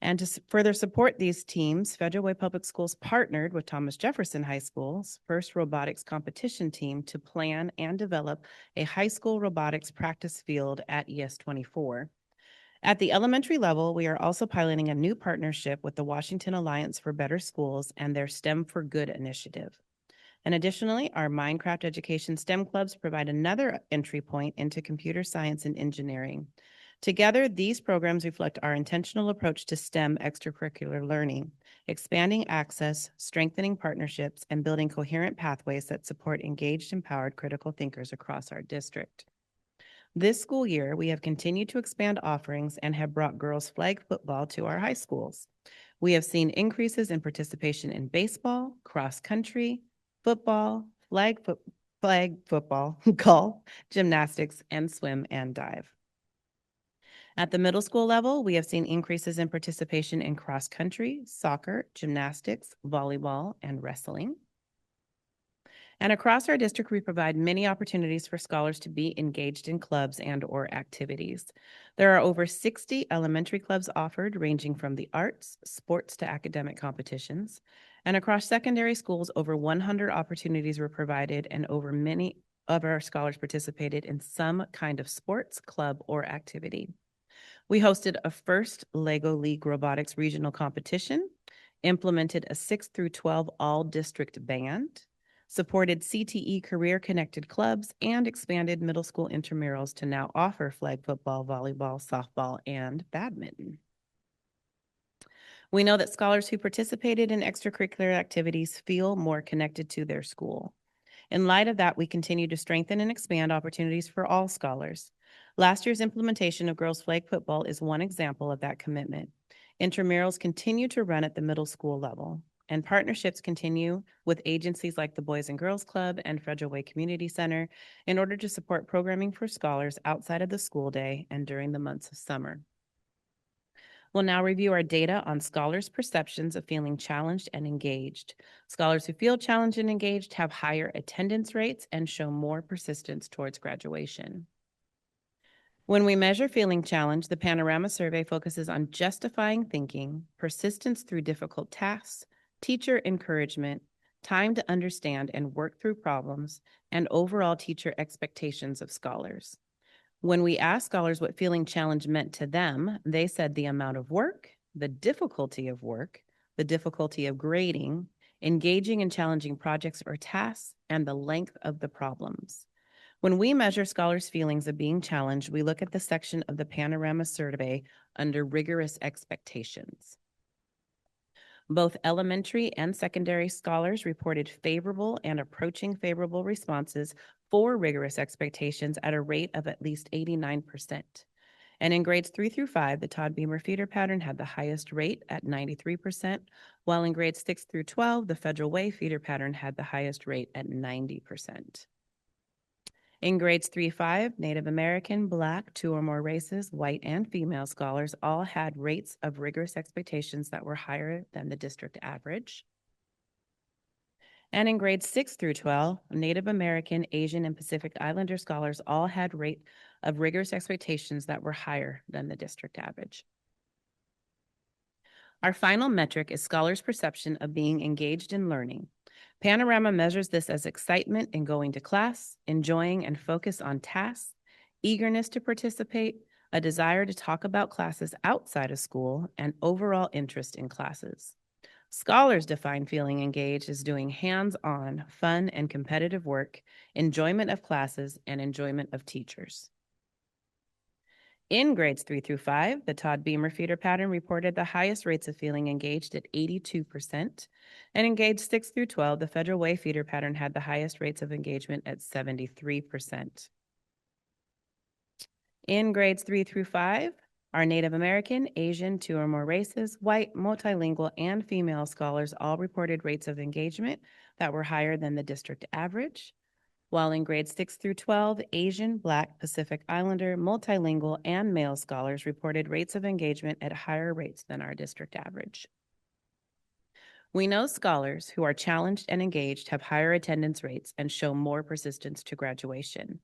And to further support these teams, Federal Way Public Schools partnered with Thomas Jefferson High School's FIRST Robotics competition team to plan and develop a high school robotics practice field at ES 24. At the elementary level, we are also piloting a new partnership with the Washington Alliance for Better Schools and their STEM for Good initiative. And additionally, our Minecraft Education STEM clubs provide another entry point into computer science and engineering. Together, these programs reflect our intentional approach to STEM extracurricular learning, expanding access, strengthening partnerships, and building coherent pathways that support engaged, empowered critical thinkers across our district. This school year, we have continued to expand offerings and have brought girls flag football to our high schools. We have seen increases in participation in baseball, cross country, football, flag football, golf, gymnastics, and swim and dive. At the middle school level, we have seen increases in participation in cross country, soccer, gymnastics, volleyball, and wrestling. And across our district, we provide many opportunities for scholars to be engaged in clubs and/or activities. There are over 60 elementary clubs offered, ranging from the arts, sports, to academic competitions. And across secondary schools, over 100 opportunities were provided, and over many of our scholars participated in some kind of sports, club, or activity. We hosted a first LEGO League Robotics regional competition, implemented a 6 through 12 all-district band, supported CTE career-connected clubs, and expanded middle school intramurals to now offer flag football, volleyball, softball, and badminton. We know that scholars who participated in extracurricular activities feel more connected to their school. In light of that, we continue to strengthen and expand opportunities for all scholars. Last year's implementation of girls flag football is one example of that commitment. Intramurals continue to run at the middle school level, and partnerships continue with agencies like the Boys and Girls Club and Federal Way Community Center in order to support programming for scholars outside of the school day and during the months of summer. We'll now review our data on scholars' perceptions of feeling challenged and engaged. Scholars who feel challenged and engaged have higher attendance rates and show more persistence towards graduation. When we measure feeling challenged, the Panorama Survey focuses on justifying thinking, persistence through difficult tasks, teacher encouragement, time to understand and work through problems, and overall teacher expectations of scholars. When we asked scholars what feeling challenged meant to them, they said the amount of work, the difficulty of work, the difficulty of grading, engaging in challenging projects or tasks, and the length of the problems. When we measure scholars' feelings of being challenged, we look at the section of the Panorama Survey under rigorous expectations. Both elementary and secondary scholars reported favorable and approaching favorable responses for rigorous expectations at a rate of at least 89%. And in grades 3 through 5, the Todd Beamer feeder pattern had the highest rate at 93%, while in grades 6 through 12, the Federal Way feeder pattern had the highest rate at 90%. In grades 3-5, Native American, Black, 2 or more races, white and female scholars all had rates of rigorous expectations that were higher than the district average. And in grades 6 through 12, Native American, Asian, and Pacific Islander scholars all had rate of rigorous expectations that were higher than the district average. Our final metric is scholars' perception of being engaged in learning. Panorama measures this as excitement in going to class, enjoying and focus on tasks, eagerness to participate, a desire to talk about classes outside of school, and overall interest in classes. Scholars define feeling engaged as doing hands-on, fun, and competitive work, enjoyment of classes, and enjoyment of teachers. In grades 3 through 5, the Todd Beamer feeder pattern reported the highest rates of feeling engaged at 82%, and in grades 6 through 12, the Federal Way feeder pattern had the highest rates of engagement at 73%. In grades 3 through 5, our Native American, Asian, 2 or more races, white, multilingual, and female scholars all reported rates of engagement that were higher than the district average, while in grades 6 through 12, Asian, Black, Pacific Islander, multilingual, and male scholars reported rates of engagement at higher rates than our district average. We know scholars who are challenged and engaged have higher attendance rates and show more persistence to graduation.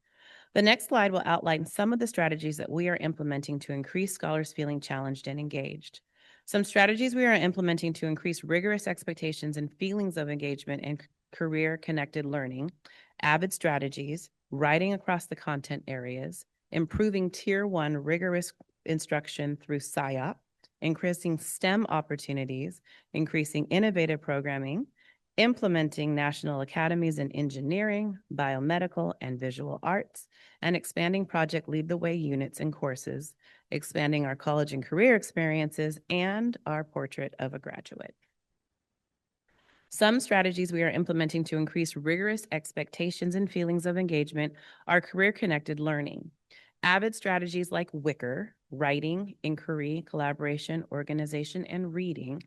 The next slide will outline some of the strategies that we are implementing to increase scholars feeling challenged and engaged. Some strategies we are implementing to increase rigorous expectations and feelings of engagement and career-connected learning, AVID strategies, writing across the content areas, improving Tier 1 rigorous instruction through SIOP, increasing STEM opportunities, increasing innovative programming, implementing national academies in engineering, biomedical, and visual arts, and expanding Project Lead the Way units and courses, expanding our college and career experiences, and our portrait of a graduate. Some strategies we are implementing to increase rigorous expectations and feelings of engagement are career-connected learning. AVID strategies like WICR, writing, inquiry, collaboration, organization, and reading,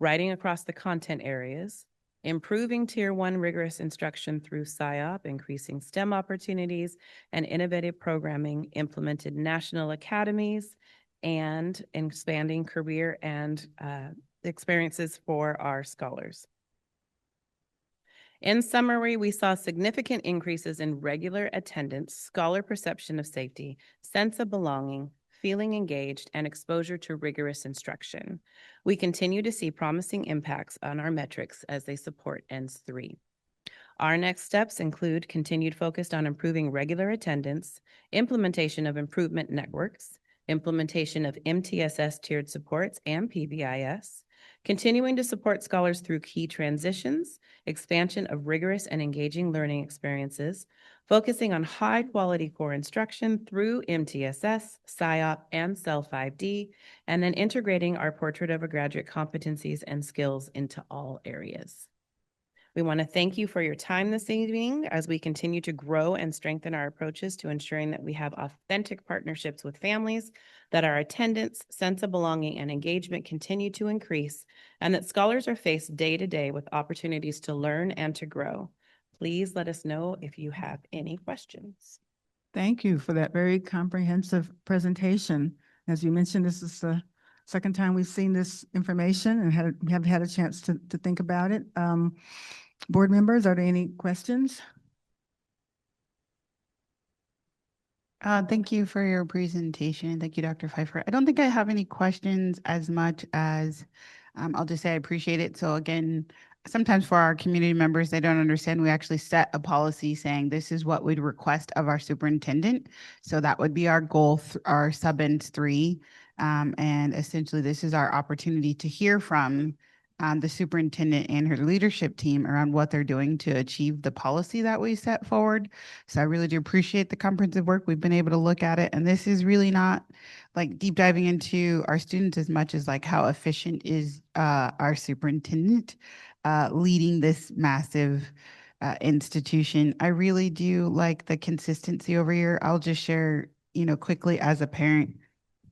writing across the content areas, improving Tier 1 rigorous instruction through SIOP, increasing STEM opportunities, and innovative programming, implemented national academies, and expanding career and experiences for our scholars. In summary, we saw significant increases in regular attendance, scholar perception of safety, sense of belonging, feeling engaged, and exposure to rigorous instruction. We continue to see promising impacts on our metrics as they support ENDS 3. Our next steps include continued focus on improving regular attendance, implementation of improvement networks, implementation of MTSS tiered supports and PBIS, continuing to support scholars through key transitions, expansion of rigorous and engaging learning experiences, focusing on high-quality core instruction through MTSS, SIOP, and CEL 5D, and then integrating our portrait of a graduate competencies and skills into all areas. We want to thank you for your time this evening as we continue to grow and strengthen our approaches to ensuring that we have authentic partnerships with families, that our attendance, sense of belonging, and engagement continue to increase, and that scholars are faced day to day with opportunities to learn and to grow. Please let us know if you have any questions. Thank you for that very comprehensive presentation. As you mentioned, this is the second time we've seen this information and we have had a chance to think about it. Board members, are there any questions? Thank you for your presentation. Thank you, Dr. Pfeiffer. I don't think I have any questions as much as I'll just say I appreciate it. So again, sometimes for our community members, they don't understand. We actually set a policy saying this is what we'd request of our superintendent. So that would be our goal, our sub-ENDS 3. And essentially, this is our opportunity to hear from the superintendent and her leadership team around what they're doing to achieve the policy that we set forward. So I really do appreciate the comprehensive work. We've been able to look at it. And this is really not like deep diving into our students as much as like how efficient is our superintendent leading this massive institution. I really do like the consistency over here. I'll just share, quickly as a parent,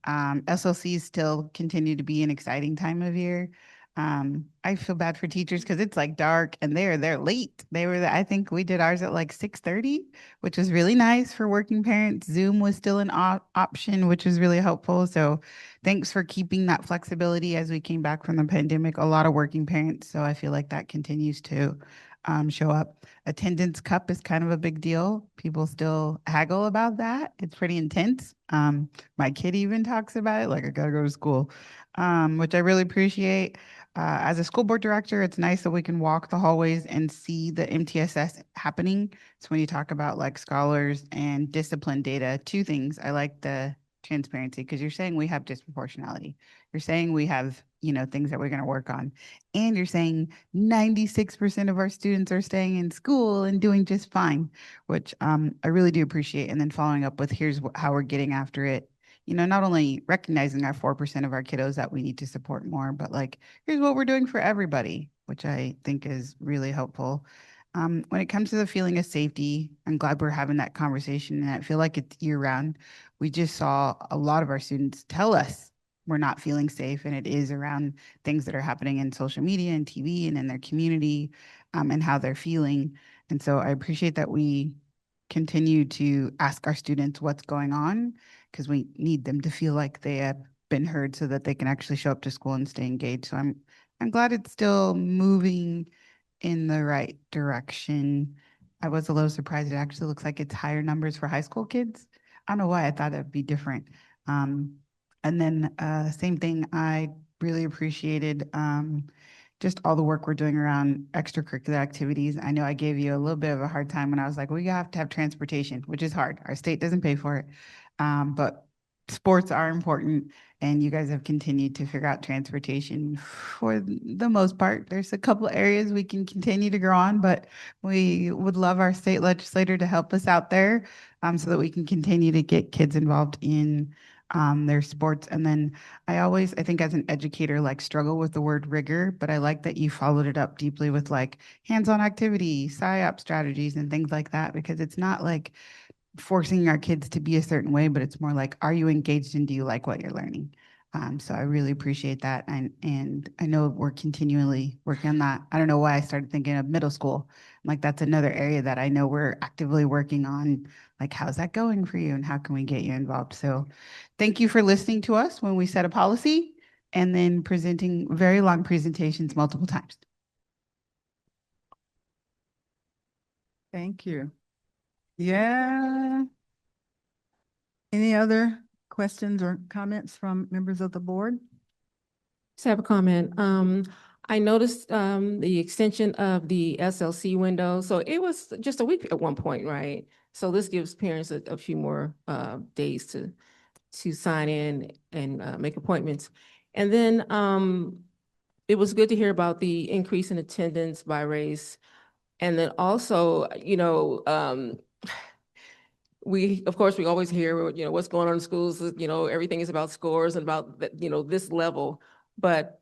SLCs still continue to be an exciting time of year. I feel bad for teachers because it's like dark and they're late. I think we did ours at like 6:30, which was really nice for working parents. Zoom was still an option, which was really helpful. So thanks for keeping that flexibility as we came back from the pandemic. A lot of working parents. So I feel like that continues to show up. Attendance cup is kind of a big deal. People still haggle about that. It's pretty intense. My kid even talks about it, like I gotta go to school, which I really appreciate. As a school board director, it's nice that we can walk the hallways and see the MTSS happening. So when you talk about like scholars and discipline data, two things. I like the transparency because you're saying we have disproportionality. You're saying we have, things that we're going to work on. And you're saying 96% of our students are staying in school and doing just fine, which I really do appreciate. And then following up with here's how we're getting after it. Not only recognizing our 4% of our kiddos that we need to support more, but like, here's what we're doing for everybody, which I think is really helpful. When it comes to the feeling of safety, I'm glad we're having that conversation, and I feel like it's year round. We just saw a lot of our students tell us we're not feeling safe, and it is around things that are happening in social media and TV and in their community, and how they're feeling. And so I appreciate that we continue to ask our students what's going on because we need them to feel like they have been heard so that they can actually show up to school and stay engaged. So I'm glad it's still moving in the right direction. I was a little surprised. It actually looks like it's higher numbers for high school kids. I don't know why I thought it'd be different. And then same thing, I really appreciated just all the work we're doing around extracurricular activities. I know I gave you a little bit of a hard time when I was like, we have to have transportation, which is hard. Our state doesn't pay for it. But sports are important, and you guys have continued to figure out transportation for the most part. There's a couple areas we can continue to grow on, but we would love our state legislator to help us out there so that we can continue to get kids involved in their sports. And then I think as an educator, like struggle with the word rigor, but I like that you followed it up deeply with like hands-on activity, PSYOP strategies and things like that, because it's not like forcing our kids to be a certain way, but it's more like, are you engaged and do you like what you're learning? So I really appreciate that. And I know we're continually working on that. I don't know why I started thinking of middle school. Like that's another area that I know we're actively working on. Like, how's that going for you and how can we get you involved? So thank you for listening to us when we set a policy and then presenting very long presentations multiple times. Thank you. Yeah. Any other questions or comments from members of the board? Just have a comment. I noticed the extension of the SLC window. So it was just a week at one point, right? So this gives parents a few more days to sign in and make appointments. And then it was good to hear about the increase in attendance by race. And then also, of course, we always hear, what's going on in schools, everything is about scores and about, this level. But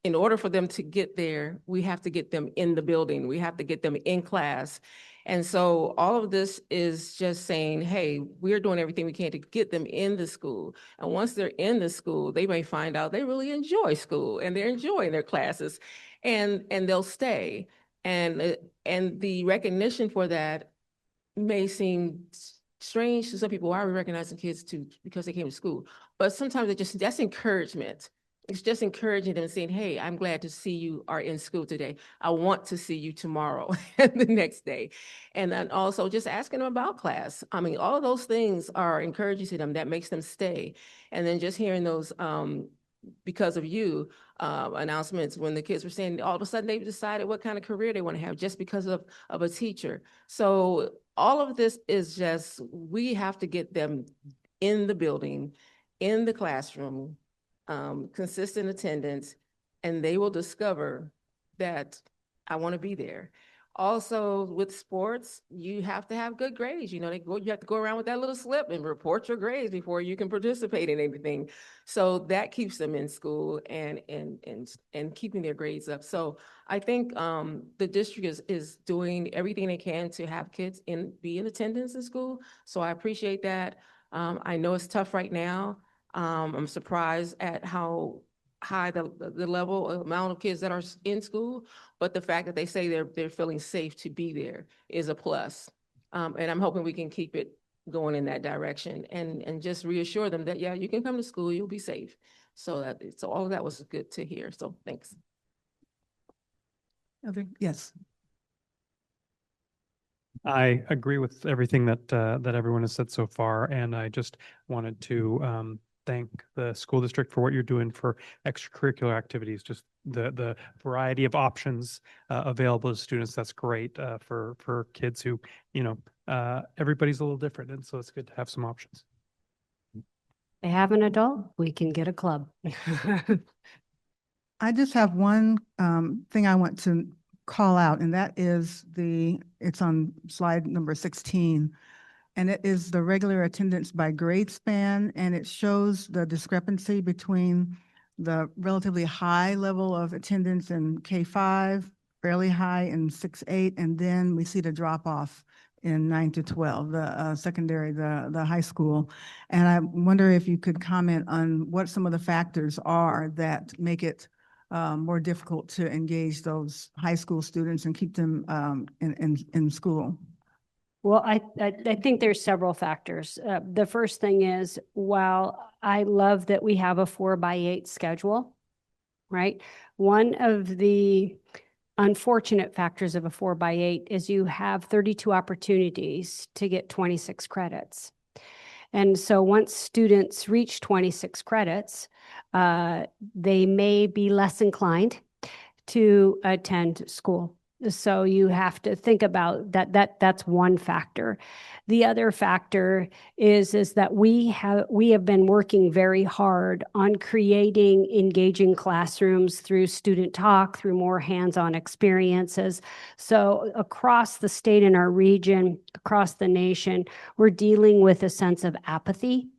in order for them to get there, we have to get them in the building. We have to get them in class. And so all of this is just saying, hey, we're doing everything we can to get them in the school. And once they're in the school, they may find out they really enjoy school and they're enjoying their classes and they'll stay. And the recognition for that may seem strange to some people. Why are we recognizing kids because they came to school? But sometimes that's encouragement. It's just encouraging them, saying, hey, I'm glad to see you are in school today. I want to see you tomorrow and the next day. And then also just asking them about class. I mean, all of those things are encouraging to them. That makes them stay. And then just hearing those because of you announcements when the kids were saying all of a sudden they've decided what kind of career they want to have just because of a teacher. So all of this is just, we have to get them in the building, in the classroom, consistent attendance, and they will discover that I want to be there. Also with sports, you have to have good grades. You have to go around with that little slip and report your grades before you can participate in anything. So that keeps them in school and keeping their grades up. So I think the district is doing everything they can to have kids be in attendance in school. So I appreciate that. I know it's tough right now. I'm surprised at how high the amount of kids that are in school, but the fact that they say they're feeling safe to be there is a plus. And I'm hoping we can keep it going in that direction and just reassure them that, yeah, you can come to school, you'll be safe. So all of that was good to hear. So thanks. Yes. I agree with everything that everyone has said so far, and I just wanted to thank the school district for what you're doing for extracurricular activities. Just the variety of options available to students. That's great for kids who, everybody's a little different, and so it's good to have some options. They have an adult, we can get a club. I just have one thing I want to call out, and that is it's on slide number 16. And it is the regular attendance by grade span, and it shows the discrepancy between the relatively high level of attendance in K-5, fairly high in 6-8, and then we see the drop off in 9 to 12, the secondary, the high school. And I wonder if you could comment on what some of the factors are that make it more difficult to engage those high school students and keep them in school. Well, I think there's several factors. The first thing is, while I love that we have a 4x8 schedule, right? One of the unfortunate factors of a 4x8 is you have 32 opportunities to get 26 credits. And so once students reach 26 credits, they may be less inclined to attend school. So you have to think about that. That's one factor. The other factor is that we have been working very hard on creating engaging classrooms through student talk, through more hands-on experiences. So across the state and our region, across the nation, we're dealing with a sense of apathy,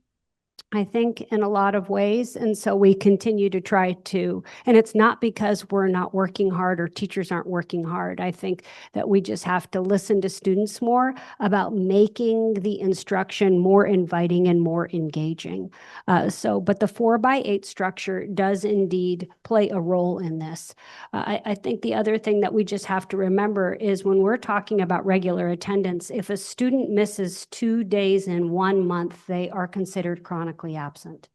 I think, in a lot of ways. And so we continue to try to, and it's not because we're not working hard or teachers aren't working hard. I think that we just have to listen to students more about making the instruction more inviting and more engaging. But the 4x8 structure does indeed play a role in this. I think the other thing that we just have to remember is when we're talking about regular attendance, if a student misses 2 days in 1 month, they are considered chronically absent.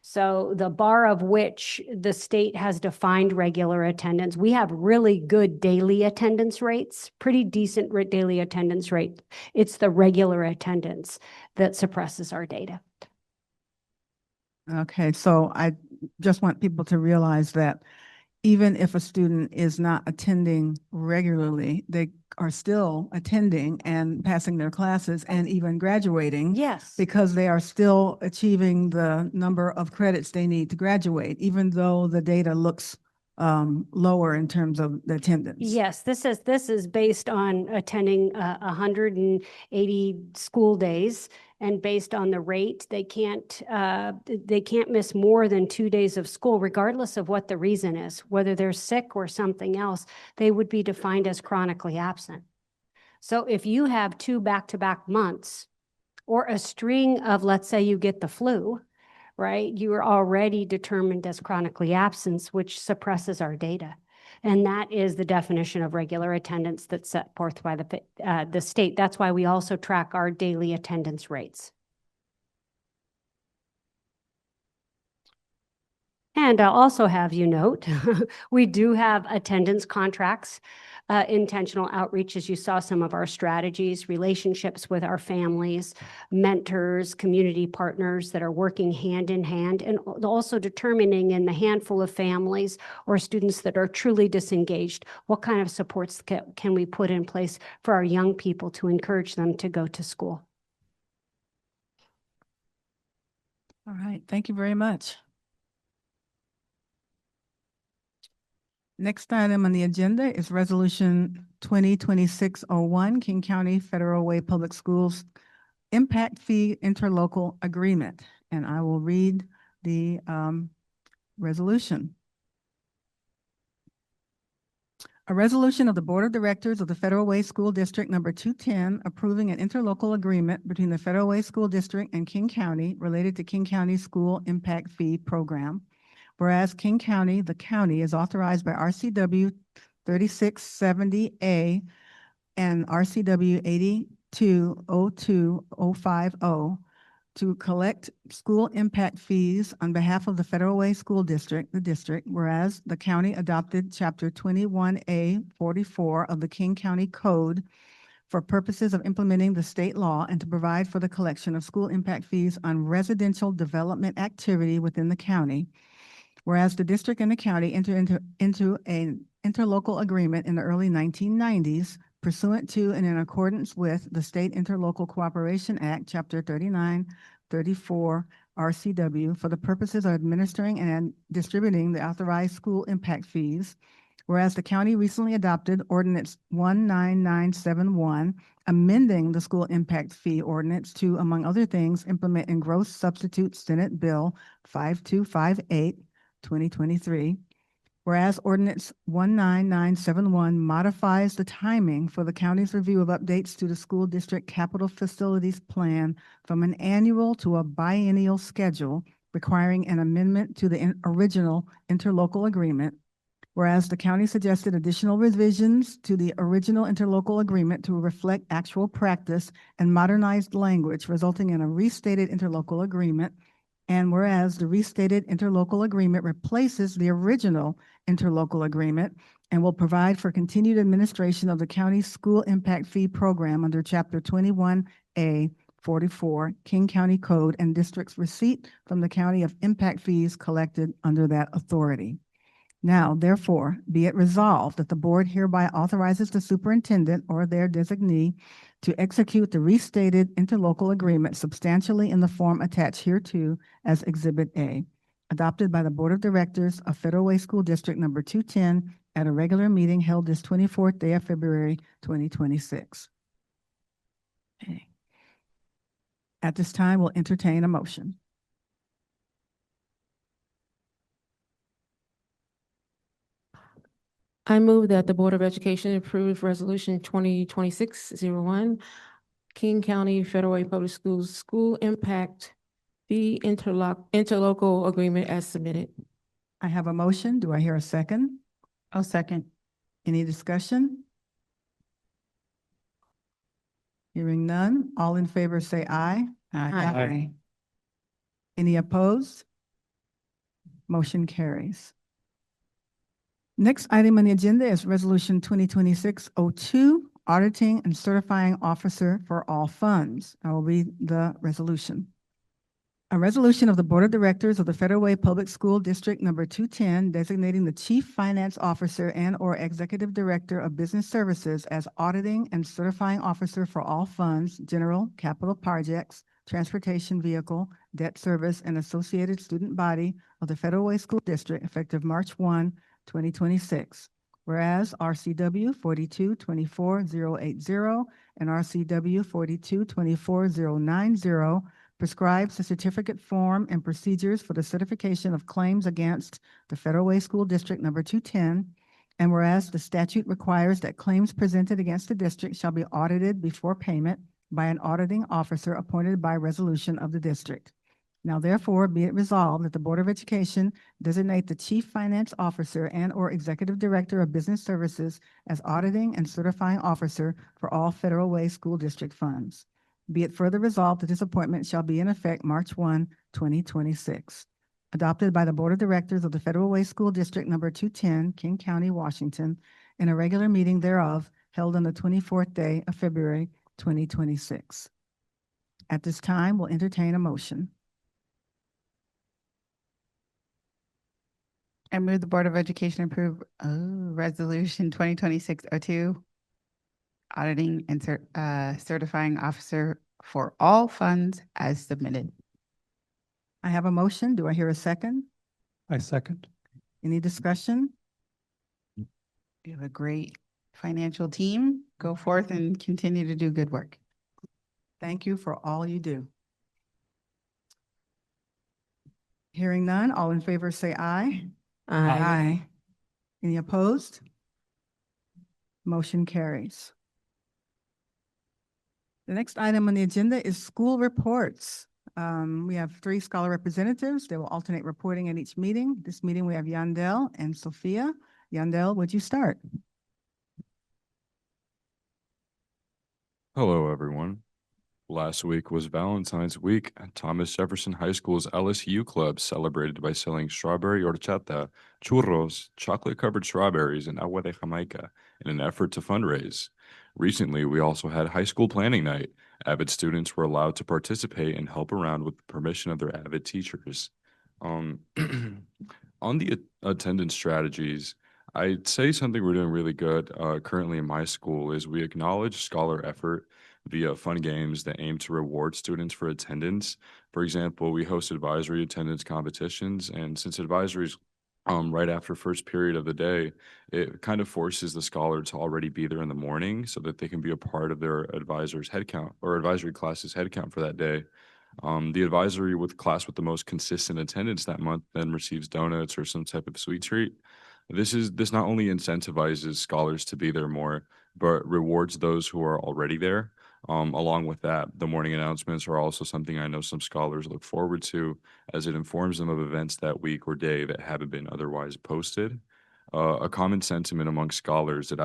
So the bar of which the state has defined regular attendance, we have really good daily attendance rates, pretty decent daily attendance rate. It's the regular attendance that suppresses our data. Okay, so I just want people to realize that even if a student is not attending regularly, they are still attending and passing their classes and even graduating. Yes. Because they are still achieving the number of credits they need to graduate, even though the data looks lower in terms of the attendance. Yes, this is based on attending 180 school days, and based on the rate, they can't miss more than 2 days of school, regardless of what the reason is, whether they're sick or something else. They would be defined as chronically absent. So if you have 2 back-to-back months, or a string of, let's say you get the flu, right? You are already determined as chronically absent, which suppresses our data. And that is the definition of regular attendance that's set forth by the state. That's why we also track our daily attendance rates. And I'll also have you note, we do have attendance contracts, intentional outreach, as you saw some of our strategies, relationships with our families, mentors, community partners that are working hand in hand, and also determining in the handful of families or students that are truly disengaged, what kind of supports can we put in place for our young people to encourage them to go to school. All right, thank you very much. Next item on the agenda is Resolution 2026-01, King County Federal Way Public Schools Impact Fee Interlocal Agreement. And I will read the resolution. A resolution of the Board of Directors of the Federal Way School District Number 210 approving an interlocal agreement between the Federal Way School District and King County related to King County School Impact Fee Program. Whereas King County, the county, is authorized by RCW 3670A and RCW 8202050 to collect school impact fees on behalf of the Federal Way School District, the district, whereas the county adopted Chapter 21A 44 of the King County Code for purposes of implementing the state law and to provide for the collection of school impact fees on residential development activity within the county. Whereas the district and the county entered into an interlocal agreement in the early 1990s pursuant to and in accordance with the State Interlocal Cooperation Act, Chapter 3934 RCW, for the purposes of administering and distributing the authorized school impact fees. Whereas the county recently adopted Ordinance 19971, amending the school impact fee ordinance to, among other things, implement and gross substitute Senate Bill 5258, 2023, whereas Ordinance 19971 modifies the timing for the county's review of updates to the school district capital facilities plan from an annual to a biennial schedule, requiring an amendment to the original interlocal agreement. Whereas the county suggested additional revisions to the original interlocal agreement to reflect actual practice and modernized language, resulting in a restated interlocal agreement. And whereas the restated interlocal agreement replaces the original interlocal agreement and will provide for continued administration of the county's school impact fee program under Chapter 21A 44 King County Code and district's receipt from the county of impact fees collected under that authority. Now, therefore, be it resolved that the board hereby authorizes the superintendent or their designee to execute the restated interlocal agreement substantially in the form attached hereto as Exhibit A, adopted by the Board of Directors of Federal Way School District Number 210 at a regular meeting held this 24th day of February, 2026. Okay. At this time, we'll entertain a motion. I move that the Board of Education approve Resolution 2026-01, King County Federal Way Public Schools School Impact Fee Interlocal Agreement as submitted. I have a motion. Do I hear a second? I'll second. Any discussion? Hearing none, all in favor say aye. Aye. Any opposed? Motion carries. Next item on the agenda is Resolution 2026-02, Auditing and Certifying Officer for All Funds. I will read the resolution. A resolution of the Board of Directors of the Federal Way Public School District Number 210 designating the Chief Finance Officer and/or Executive Director of Business Services as Auditing and Certifying Officer for all funds, general, capital projects, transportation vehicle, debt service, and associated student body of the Federal Way School District effective March 1, 2026. Whereas RCW 42-24-080 and RCW 42-24-090 prescribes the certificate form and procedures for the certification of claims against the Federal Way School District Number 210. And whereas the statute requires that claims presented against the district shall be audited before payment by an auditing officer appointed by resolution of the district. Now therefore be it resolved that the Board of Education designate the Chief Finance Officer and/or Executive Director of Business Services as Auditing and Certifying Officer for all Federal Way School District funds. Be it further resolved that this appointment shall be in effect March 1, 2026. Adopted by the Board of Directors of the Federal Way School District Number 210, King County, Washington, in a regular meeting thereof held on the 24th day of February, 2026. At this time, we'll entertain a motion. I move the Board of Education approve Resolution 2026-02, Auditing and Certifying Officer for all funds as submitted. I have a motion. Do I hear a second? I second. Any discussion? We have a great financial team. Go forth and continue to do good work. Thank you for all you do. Hearing none, all in favor say aye. Aye. Any opposed? Motion carries. The next item on the agenda is school reports. We have 3 scholar representatives. They will alternate reporting at each meeting. This meeting we have Yandel and Sophia. Yandel, would you start? Hello, everyone. Last week was Valentine's Week, and Thomas Jefferson High School's LSU Club celebrated by selling strawberry horchata, churros, chocolate-covered strawberries, and agua de Jamaica in an effort to fundraise. Recently, we also had high school planning night. Avid students were allowed to participate and help around with the permission of their avid teachers. On the attendance strategies, I'd say something we're doing really good currently in my school is we acknowledge scholar effort via fun games that aim to reward students for attendance. For example, we host advisory attendance competitions, and since advisories right after first period of the day, it kind of forces the scholar to already be there in the morning so that they can be a part of their advisor's headcount or advisory class's headcount for that day. The advisory with class with the most consistent attendance that month then receives donuts or some type of sweet treat. This not only incentivizes scholars to be there more, but rewards those who are already there. Along with that, the morning announcements are also something I know some scholars look forward to, as it informs them of events that week or day that haven't been otherwise posted. A common sentiment among scholars that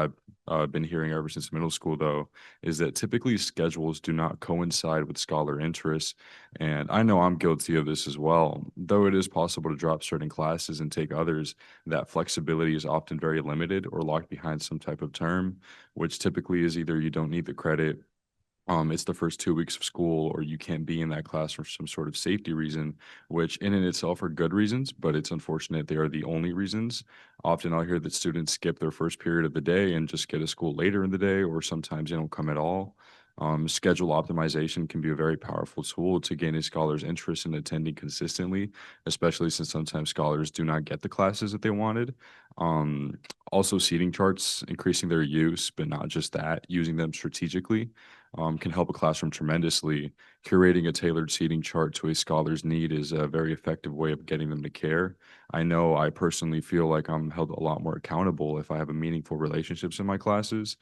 I've been hearing ever since middle school, though, is that typically schedules do not coincide with scholar interests. And I know I'm guilty of this as well. Though it is possible to drop certain classes and take others, that flexibility is often very limited or locked behind some type of term, which typically is either you don't need the credit, it's the first 2 weeks of school, or you can't be in that class for some sort of safety reason, which in and itself are good reasons, but it's unfortunate they are the only reasons. Often I'll hear that students skip their first period of the day and just get to school later in the day, or sometimes they don't come at all. Schedule optimization can be a very powerful tool to gain a scholar's interest in attending consistently, especially since sometimes scholars do not get the classes that they wanted. Also, seating charts, increasing their use, but not just that, using them strategically can help a classroom tremendously. Curating a tailored seating chart to a scholar's need is a very effective way of getting them to care. I know I personally feel like I'm held a lot more accountable if I have a meaningful relationships in my classes.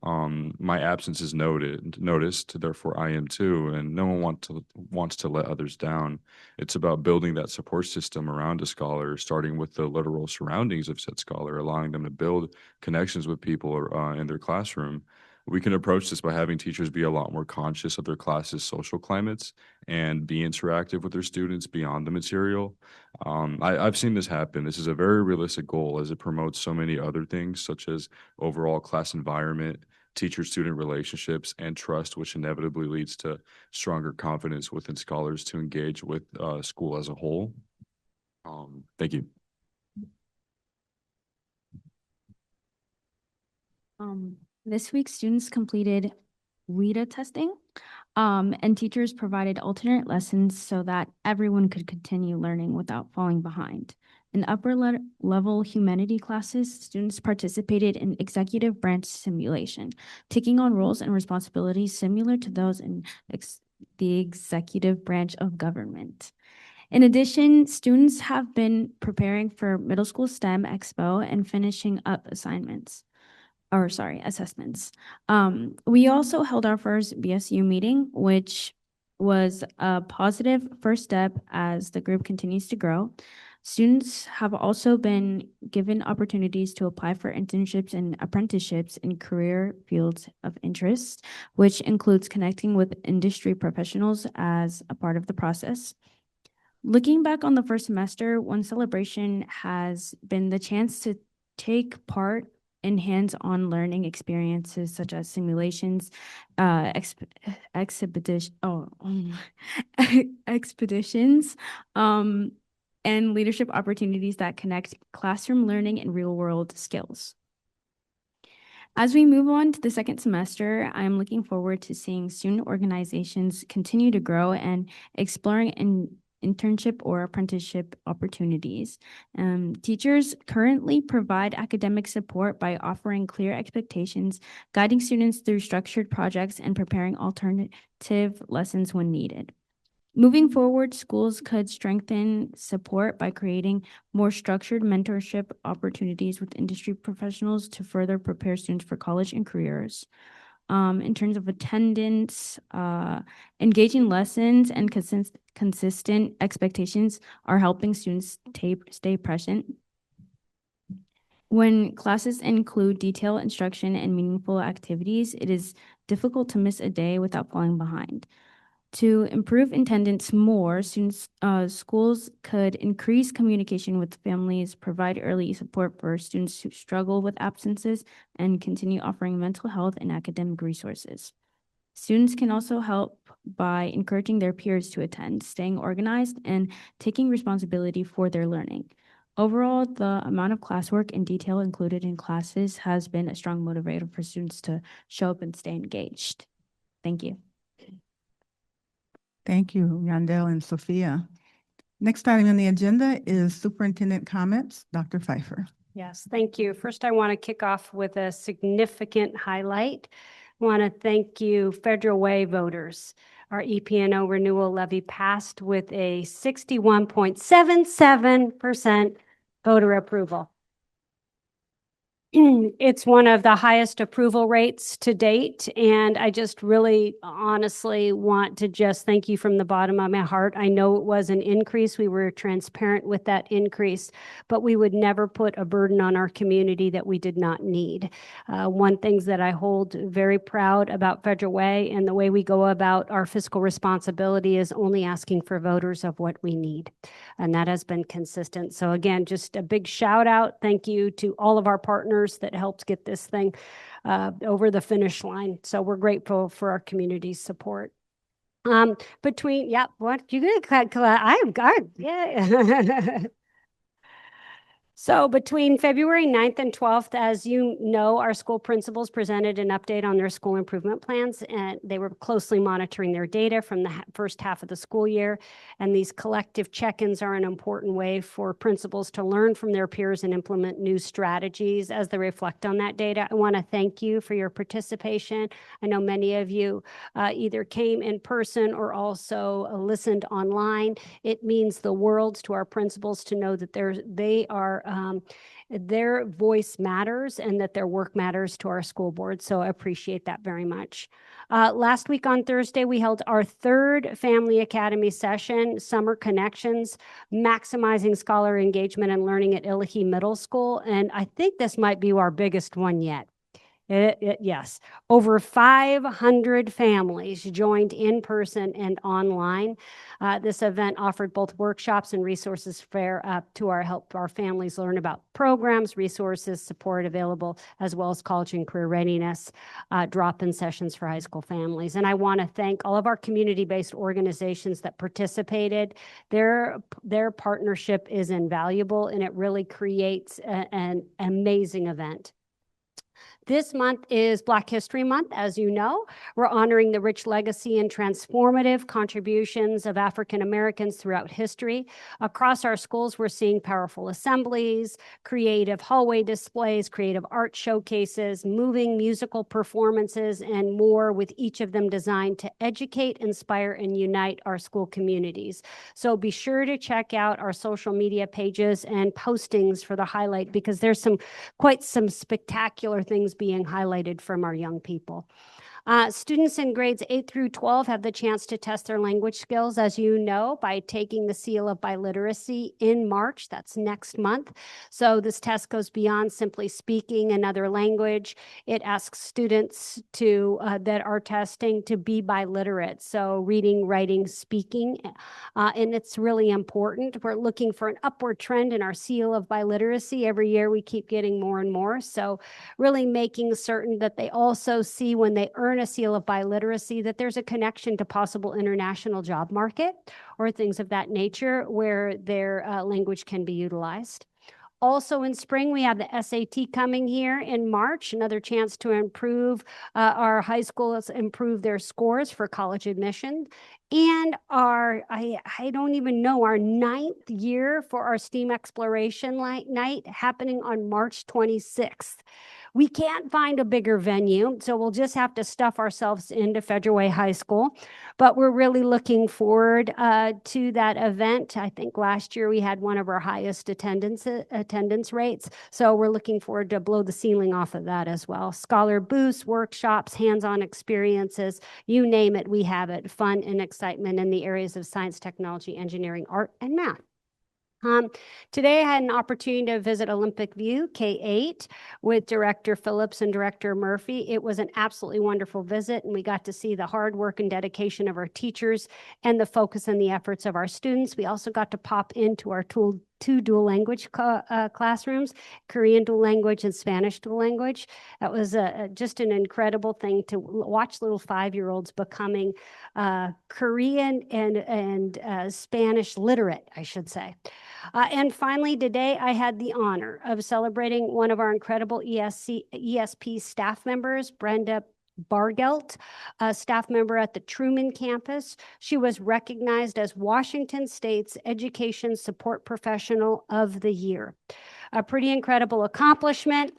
My absence is noticed, therefore I am too, and no one wants to let others down. It's about building that support system around a scholar, starting with the literal surroundings of said scholar, allowing them to build connections with people in their classroom. We can approach this by having teachers be a lot more conscious of their classes' social climates and be interactive with their students beyond the material. I've seen this happen. This is a very realistic goal as it promotes so many other things, such as overall class environment, teacher-student relationships, and trust, which inevitably leads to stronger confidence within scholars to engage with school as a whole. Thank you. This week, students completed WIDA testing, and teachers provided alternate lessons so that everyone could continue learning without falling behind. In level humanity classes, students participated in executive branch simulation, taking on roles and responsibilities similar to those in the executive branch of government. In addition, students have been preparing for middle school STEM Expo and finishing up assessments. We also held our first BSU meeting, which was a positive first step as the group continues to grow. Students have also been given opportunities to apply for internships and apprenticeships in career fields of interest, which includes connecting with industry professionals as a part of the process. Looking back on the first semester, one celebration has been the chance to take part in hands-on learning experiences such as simulations, expeditions, and leadership opportunities that connect classroom learning and real-world skills. As we move on to the second semester, I'm looking forward to seeing student organizations continue to grow and exploring internship or apprenticeship opportunities. Teachers currently provide academic support by offering clear expectations, guiding students through structured projects, and preparing alternative lessons when needed. Moving forward, schools could strengthen support by creating more structured mentorship opportunities with industry professionals to further prepare students for college and careers. In terms of attendance, engaging lessons and consistent expectations are helping students stay present. When classes include detailed instruction and meaningful activities, it is difficult to miss a day without falling behind. To improve attendance more, schools could increase communication with families, provide early support for students who struggle with absences, and continue offering mental health and academic resources. Students can also help by encouraging their peers to attend, staying organized, and taking responsibility for their learning. Overall, the amount of classwork and detail included in classes has been a strong motivator for students to show up and stay engaged. Thank you. Thank you, Yandel and Sophia. Next item on the agenda is superintendent comments. Dr. Pfeiffer. Yes, thank you. First, I want to kick off with a significant highlight. I want to thank you, Federal Way voters. Our EP&O renewal levy passed with a 61.77% voter approval. It's one of the highest approval rates to date, and I just really honestly want to just thank you from the bottom of my heart. I know it was an increase. We were transparent with that increase, but we would never put a burden on our community that we did not need. One things that I hold very proud about Federal Way and the way we go about our fiscal responsibility is only asking for voters of what we need. And that has been consistent. So again, just a big shout out. Thank you to all of our partners that helped get this thing over the finish line. So we're grateful for our community's support. What you get? Yeah. So between February 9th and 12th, as you know, our school principals presented an update on their school improvement plans, and they were closely monitoring their data from the first half of the school year. And these collective check-ins are an important way for principals to learn from their peers and implement new strategies as they reflect on that data. I want to thank you for your participation. I know many of you either came in person or also listened online. It means the world to our principals to know that their voice matters and that their work matters to our school board. So I appreciate that very much. Last week on Thursday, we held our third Family Academy session, Summer Connections, Maximizing Scholar Engagement and Learning at Illahee Middle School. And I think this might be our biggest one yet. Yes, over 500 families joined in person and online. This event offered both workshops and resources to help our families learn about programs, resources, support available, as well as college and career readiness, drop-in sessions for high school families. And I want to thank all of our community-based organizations that participated. Their partnership is invaluable, and it really creates an amazing event. This month is Black History Month, as you know. We're honoring the rich legacy and transformative contributions of African Americans throughout history. Across our schools, we're seeing powerful assemblies, creative hallway displays, creative art showcases, moving musical performances, and more, with each of them designed to educate, inspire, and unite our school communities. So be sure to check out our social media pages and postings for the highlight, because there's quite some spectacular things being highlighted from our young people. Students in grades 8 through 12 have the chance to test their language skills, as you know, by taking the seal of biliteracy in March. That's next month. So this test goes beyond simply speaking another language. It asks students that are testing to be biliterate. So reading, writing, speaking, and it's really important. We're looking for an upward trend in our seal of biliteracy. Every year we keep getting more and more. So really making certain that they also see when they earn a seal of biliteracy that there's a connection to possible international job market or things of that nature where their language can be utilized. Also in spring, we have the SAT coming here in March, another chance to improve our high schools, improve their scores for college admission. And I don't even know, our 9th year for our STEAM Exploration Night happening on March 26th. We can't find a bigger venue, so we'll just have to stuff ourselves into Federal Way High School. But we're really looking forward to that event. I think last year we had one of our highest attendance rates, so we're looking forward to blow the ceiling off of that as well. Scholar booths, workshops, hands-on experiences, you name it, we have it. Fun and excitement in the areas of science, technology, engineering, art, and math. Today I had an opportunity to visit Olympic View K-8 with Director Phillips and Director Murphy. It was an absolutely wonderful visit, and we got to see the hard work and dedication of our teachers and the focus and the efforts of our students. We also got to pop into our two dual language classrooms, Korean dual language and Spanish dual language. That was just an incredible thing to watch little 5-year-olds becoming Korean and Spanish literate, I should say. And finally, today I had the honor of celebrating one of our incredible ESP staff members, Brenda Bargelt, a staff member at the Truman campus. She was recognized as Washington State's Education Support Professional of the Year. A pretty incredible accomplishment.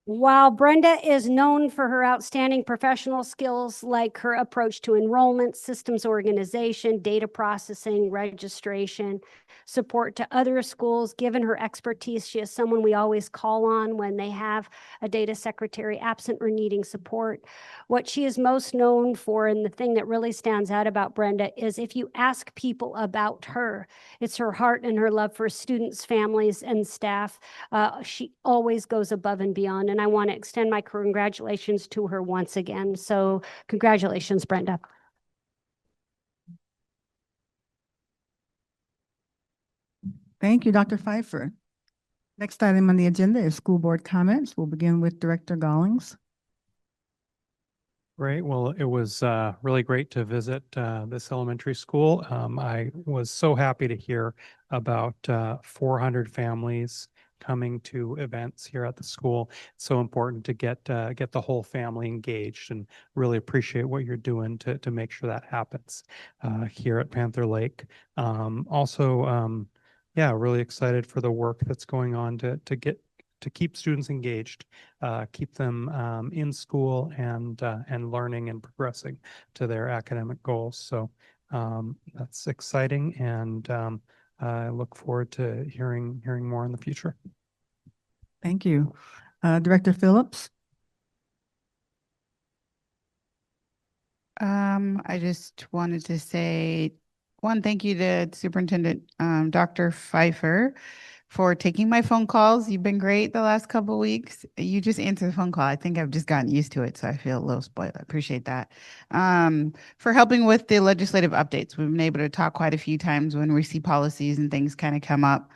While Brenda is known for her outstanding professional skills, like her approach to enrollment, systems organization, data processing, registration, support to other schools, given her expertise, she is someone we always call on when they have a data secretary absent or needing support. What she is most known for, and the thing that really stands out about Brenda, is if you ask people about her, it's her heart and her love for students, families, and staff. She always goes above and beyond, and I want to extend my congratulations to her once again. So congratulations, Brenda. Thank you, Dr. Pfeiffer. Next item on the agenda is school board comments. We'll begin with Director Gollings. Great. Well, it was really great to visit this elementary school. I was so happy to hear about 400 families coming to events here at the school. It's so important to get the whole family engaged, and really appreciate what you're doing to make sure that happens here at Panther Lake. Yeah, really excited for the work that's going on to keep students engaged, keep them in school and learning and progressing to their academic goals. So that's exciting, and I look forward to hearing more in the future. Thank you. Director Phillips. I just wanted to say one, thank you to Superintendent Dr. Pfeiffer for taking my phone calls. You've been great the last couple of weeks. You just answer the phone call. I think I've just gotten used to it, so I feel a little spoiled. I appreciate that. For helping with the legislative updates. We've been able to talk quite a few times when we see policies and things kind of come up.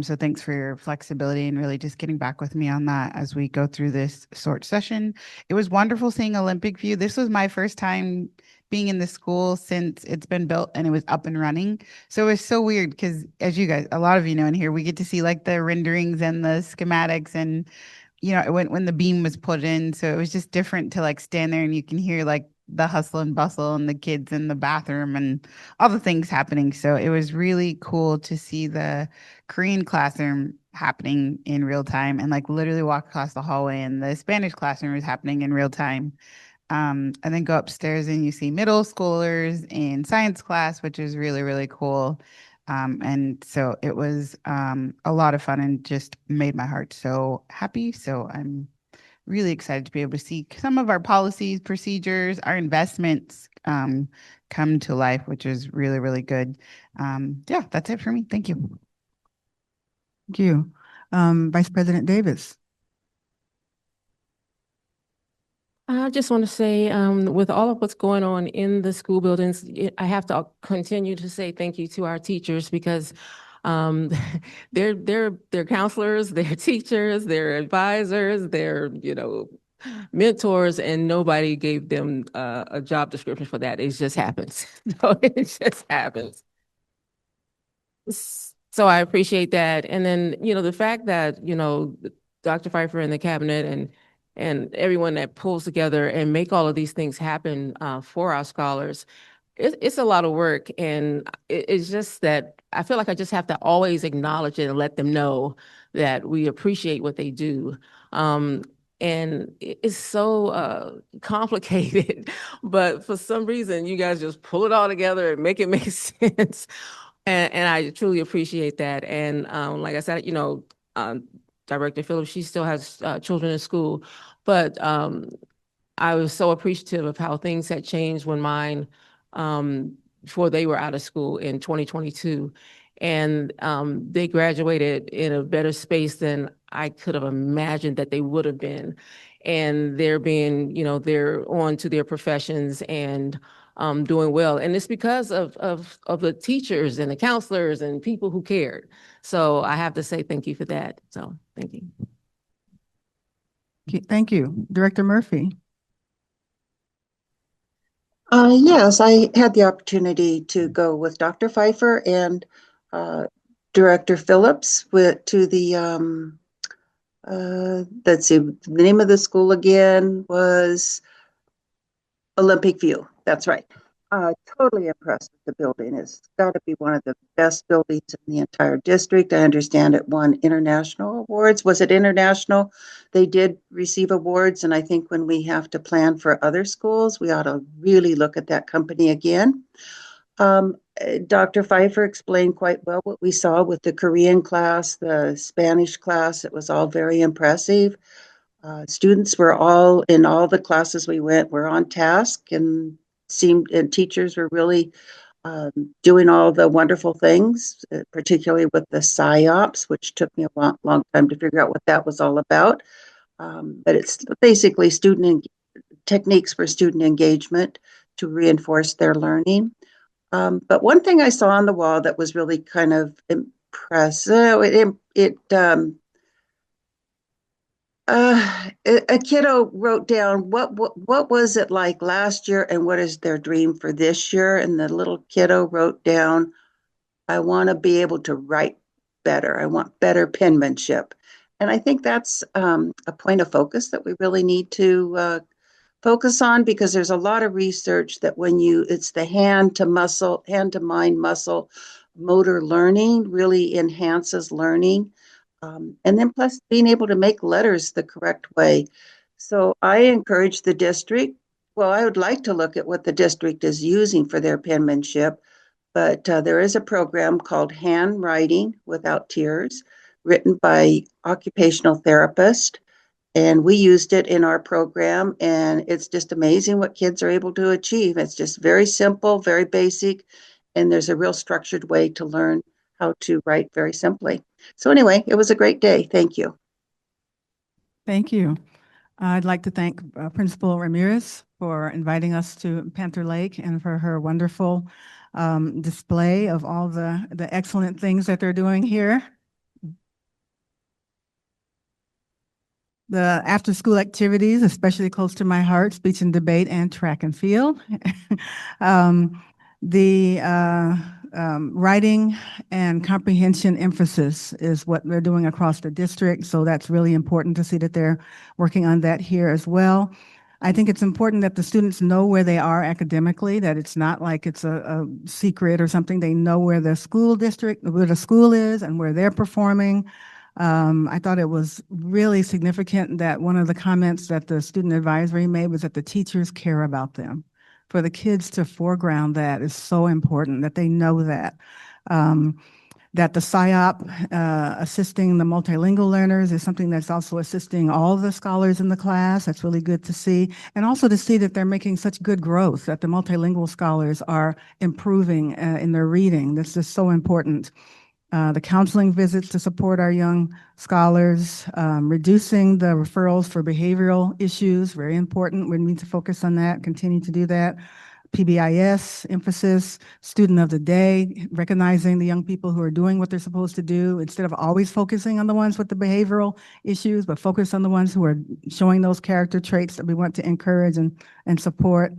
So thanks for your flexibility and really just getting back with me on that as we go through this short session. It was wonderful seeing Olympic View. This was my first time being in the school since it's been built and it was up and running. So it was so weird because, as you guys, a lot of you know in here, we get to see like the renderings and the schematics and, you know, when the beam was put in. So it was just different to like stand there and you can hear like the hustle and bustle and the kids in the bathroom and all the things happening. So it was really cool to see the Korean classroom happening in real time and like literally walk across the hallway and the Spanish classroom was happening in real time. And then go upstairs and you see middle schoolers in science class, which is really, really cool. And so it was a lot of fun and just made my heart so happy. So I'm really excited to be able to see some of our policies, procedures, our investments come to life, which is really, really good. Yeah, that's it for me. Thank you. Thank you. Vice President Davis. I just want to say, with all of what's going on in the school buildings, I have to continue to say thank you to our teachers because they're counselors, they're teachers, they're advisors, they're, you know, mentors, and nobody gave them a job description for that. It just happens. So it just happens. So I appreciate that. And then, you know, the fact that, you know, Dr. Pfeiffer and the cabinet and everyone that pulls together and make all of these things happen for our scholars, it's a lot of work. And it's just that I feel like I just have to always acknowledge it and let them know that we appreciate what they do. And it's so complicated, but for some reason, you guys just pull it all together and make it make sense. And I truly appreciate that. And like I said, you know, Director Phillips, she still has children in school, but I was so appreciative of how things had changed when mine, before they were out of school in 2022. And they graduated in a better space than I could have imagined that they would have been. And they're being, you know, they're on to their professions and doing well. And it's because of the teachers and the counselors and people who cared. So I have to say thank you for that. So thank you. Thank you. Director Murphy. Yes, I had the opportunity to go with Dr. Pfeiffer and Director Phillips to the, let's see, the name of the school again was Olympic View. That's right. Totally impressed with the building. It's got to be one of the best buildings in the entire district. I understand it won international awards. Was it international? They did receive awards, and I think when we have to plan for other schools, we ought to really look at that company again. Dr. Pfeiffer explained quite well what we saw with the Korean class, the Spanish class. It was all very impressive. Students were all in all the classes we went were on task and teachers were really doing all the wonderful things, particularly with the PSYOPs, which took me a long time to figure out what that was all about. But it's basically techniques for student engagement to reinforce their learning. But one thing I saw on the wall that was really kind of impressive, a kiddo wrote down what was it like last year and what is their dream for this year, and the little kiddo wrote down, I want to be able to write better. I want better penmanship. And I think that's a point of focus that we really need to focus on, because there's a lot of research that it's the hand to mind muscle motor learning really enhances learning. And then plus being able to make letters the correct way. So I encourage the district, well, I would like to look at what the district is using for their penmanship, but there is a program called Handwriting Without Tears, written by occupational therapists. And we used it in our program, and it's just amazing what kids are able to achieve. It's just very simple, very basic, and there's a real structured way to learn how to write very simply. So anyway, it was a great day. Thank you. Thank you. I'd like to thank Principal Ramirez for inviting us to Panther Lake and for her wonderful display of all the excellent things that they're doing here. The after-school activities, especially close to my heart, speech and debate and track and field. Writing and comprehension emphasis is what they're doing across the district, so that's really important to see that they're working on that here as well. I think it's important that the students know where they are academically, that it's not like it's a secret or something. They know where the school is and where they're performing. I thought it was really significant that one of the comments that the student advisory made was that the teachers care about them. For the kids to foreground that is so important, that they know that. That the PSYOP assisting the multilingual learners is something that's also assisting all the scholars in the class. That's really good to see. And also to see that they're making such good growth, that the multilingual scholars are improving in their reading. That's just so important. The counseling visits to support our young scholars, reducing the referrals for behavioral issues, very important. We need to focus on that, continue to do that. PBIS emphasis, student of the day, recognizing the young people who are doing what they're supposed to do instead of always focusing on the ones with the behavioral issues, but focus on the ones who are showing those character traits that we want to encourage and support.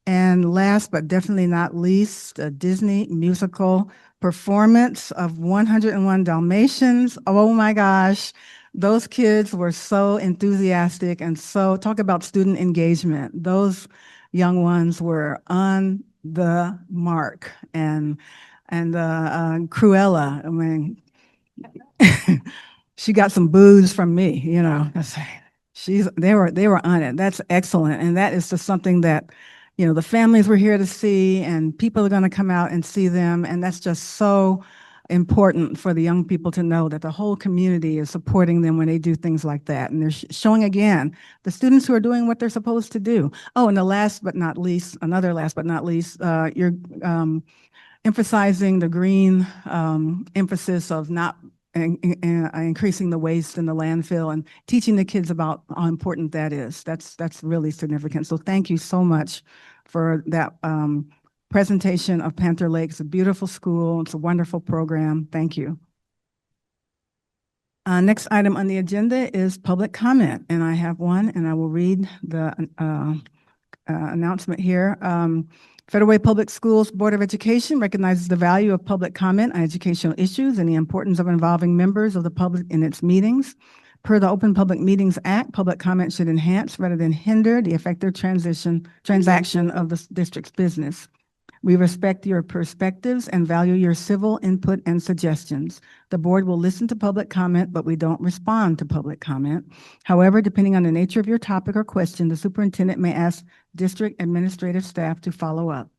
And last but definitely not least, a Disney musical performance of 101 Dalmatians. Oh my gosh, those kids were so enthusiastic and so, talk about student engagement. Those young ones were on the mark. And Cruella, I mean, she got some boos from me, you know. They were on it. That's excellent. And that is just something that, you know, the families were here to see, and people are going to come out and see them. And that's just so important for the young people to know that the whole community is supporting them when they do things like that. And they're showing again the students who are doing what they're supposed to do. Oh, and another last but not least, you're emphasizing the green emphasis of not increasing the waste in the landfill and teaching the kids about how important that is. That's really significant. So thank you so much for that presentation of Panther Lake. It's a beautiful school. It's a wonderful program. Thank you. Next item on the agenda is public comment, and I have one, and I will read the announcement here. Federal Way Public Schools Board of Education recognizes the value of public comment on educational issues and the importance of involving members of the public in its meetings. Per the Open Public Meetings Act, public comment should enhance rather than hinder the effective transaction of the district's business. We respect your perspectives and value your civil input and suggestions. The board will listen to public comment, but we don't respond to public comment. However, depending on the nature of your topic or question, the superintendent may ask district administrative staff to follow up.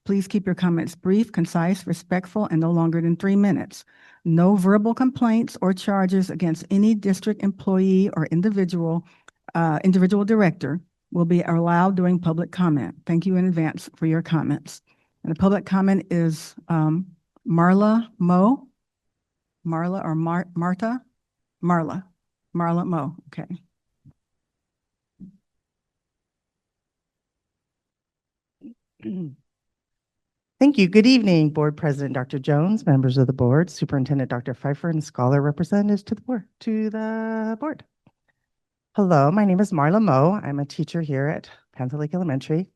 Please keep your comments brief, concise, respectful, and no longer than 3 minutes. No verbal complaints or charges against any district employee or individual director will be allowed during public comment. Thank you in advance for your comments. And the public comment is Marla Mo. Marla or Marta? Marla. Marla Mo. Okay. Thank you. Good evening, Board President Dr. Jones, members of the board, Superintendent Dr. Pfeiffer, and scholar representatives to the board. Hello, my name is Marla Mo. I'm a teacher here at Panther Lake Elementary.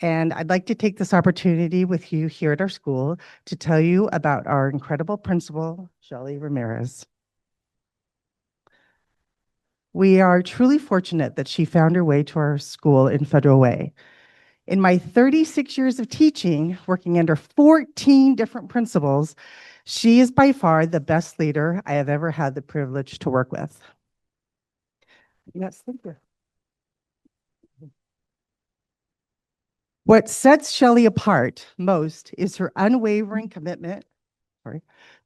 And I'd like to take this opportunity with you here at our school to tell you about our incredible principal, Shelly Ramirez. We are truly fortunate that she found her way to our school in Federal Way. In my 36 years of teaching, working under 14 different principals, she is by far the best leader I have ever had the privilege to work with. Yes, thank you. What sets Shelly apart most is her unwavering commitment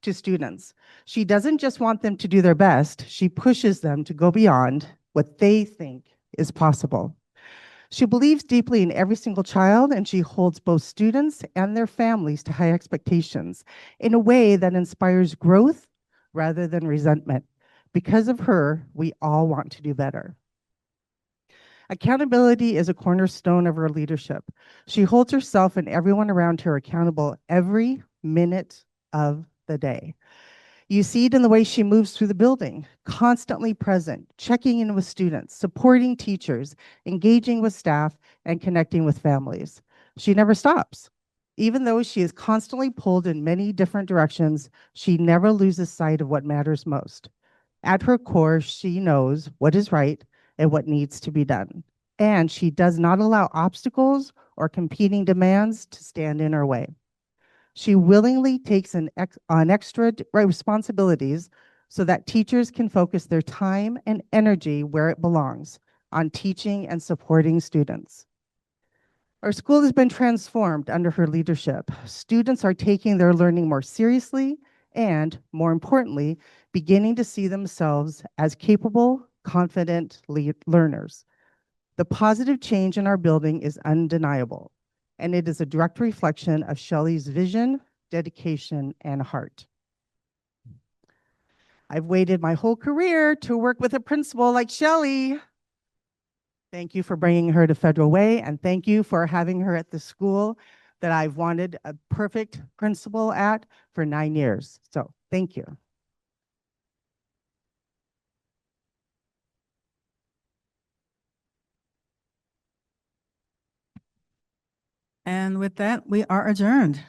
to students. She doesn't just want them to do their best, she pushes them to go beyond what they think is possible. She believes deeply in every single child, and she holds both students and their families to high expectations in a way that inspires growth rather than resentment. Because of her, we all want to do better. Accountability is a cornerstone of her leadership. She holds herself and everyone around her accountable every minute of the day. You see it in the way she moves through the building, constantly present, checking in with students, supporting teachers, engaging with staff, and connecting with families. She never stops. Even though she is constantly pulled in many different directions, she never loses sight of what matters most. At her core, she knows what is right and what needs to be done. And she does not allow obstacles or competing demands to stand in her way. She willingly takes on extra responsibilities so that teachers can focus their time and energy where it belongs, on teaching and supporting students. Our school has been transformed under her leadership. Students are taking their learning more seriously and, more importantly, beginning to see themselves as capable, confident learners. The positive change in our building is undeniable, and it is a direct reflection of Shelly's vision, dedication, and heart. I've waited my whole career to work with a principal like Shelly. Thank you for bringing her to Federal Way, and thank you for having her at the school that I've wanted a perfect principal at for 9 years. So thank you. And with that, we are adjourned.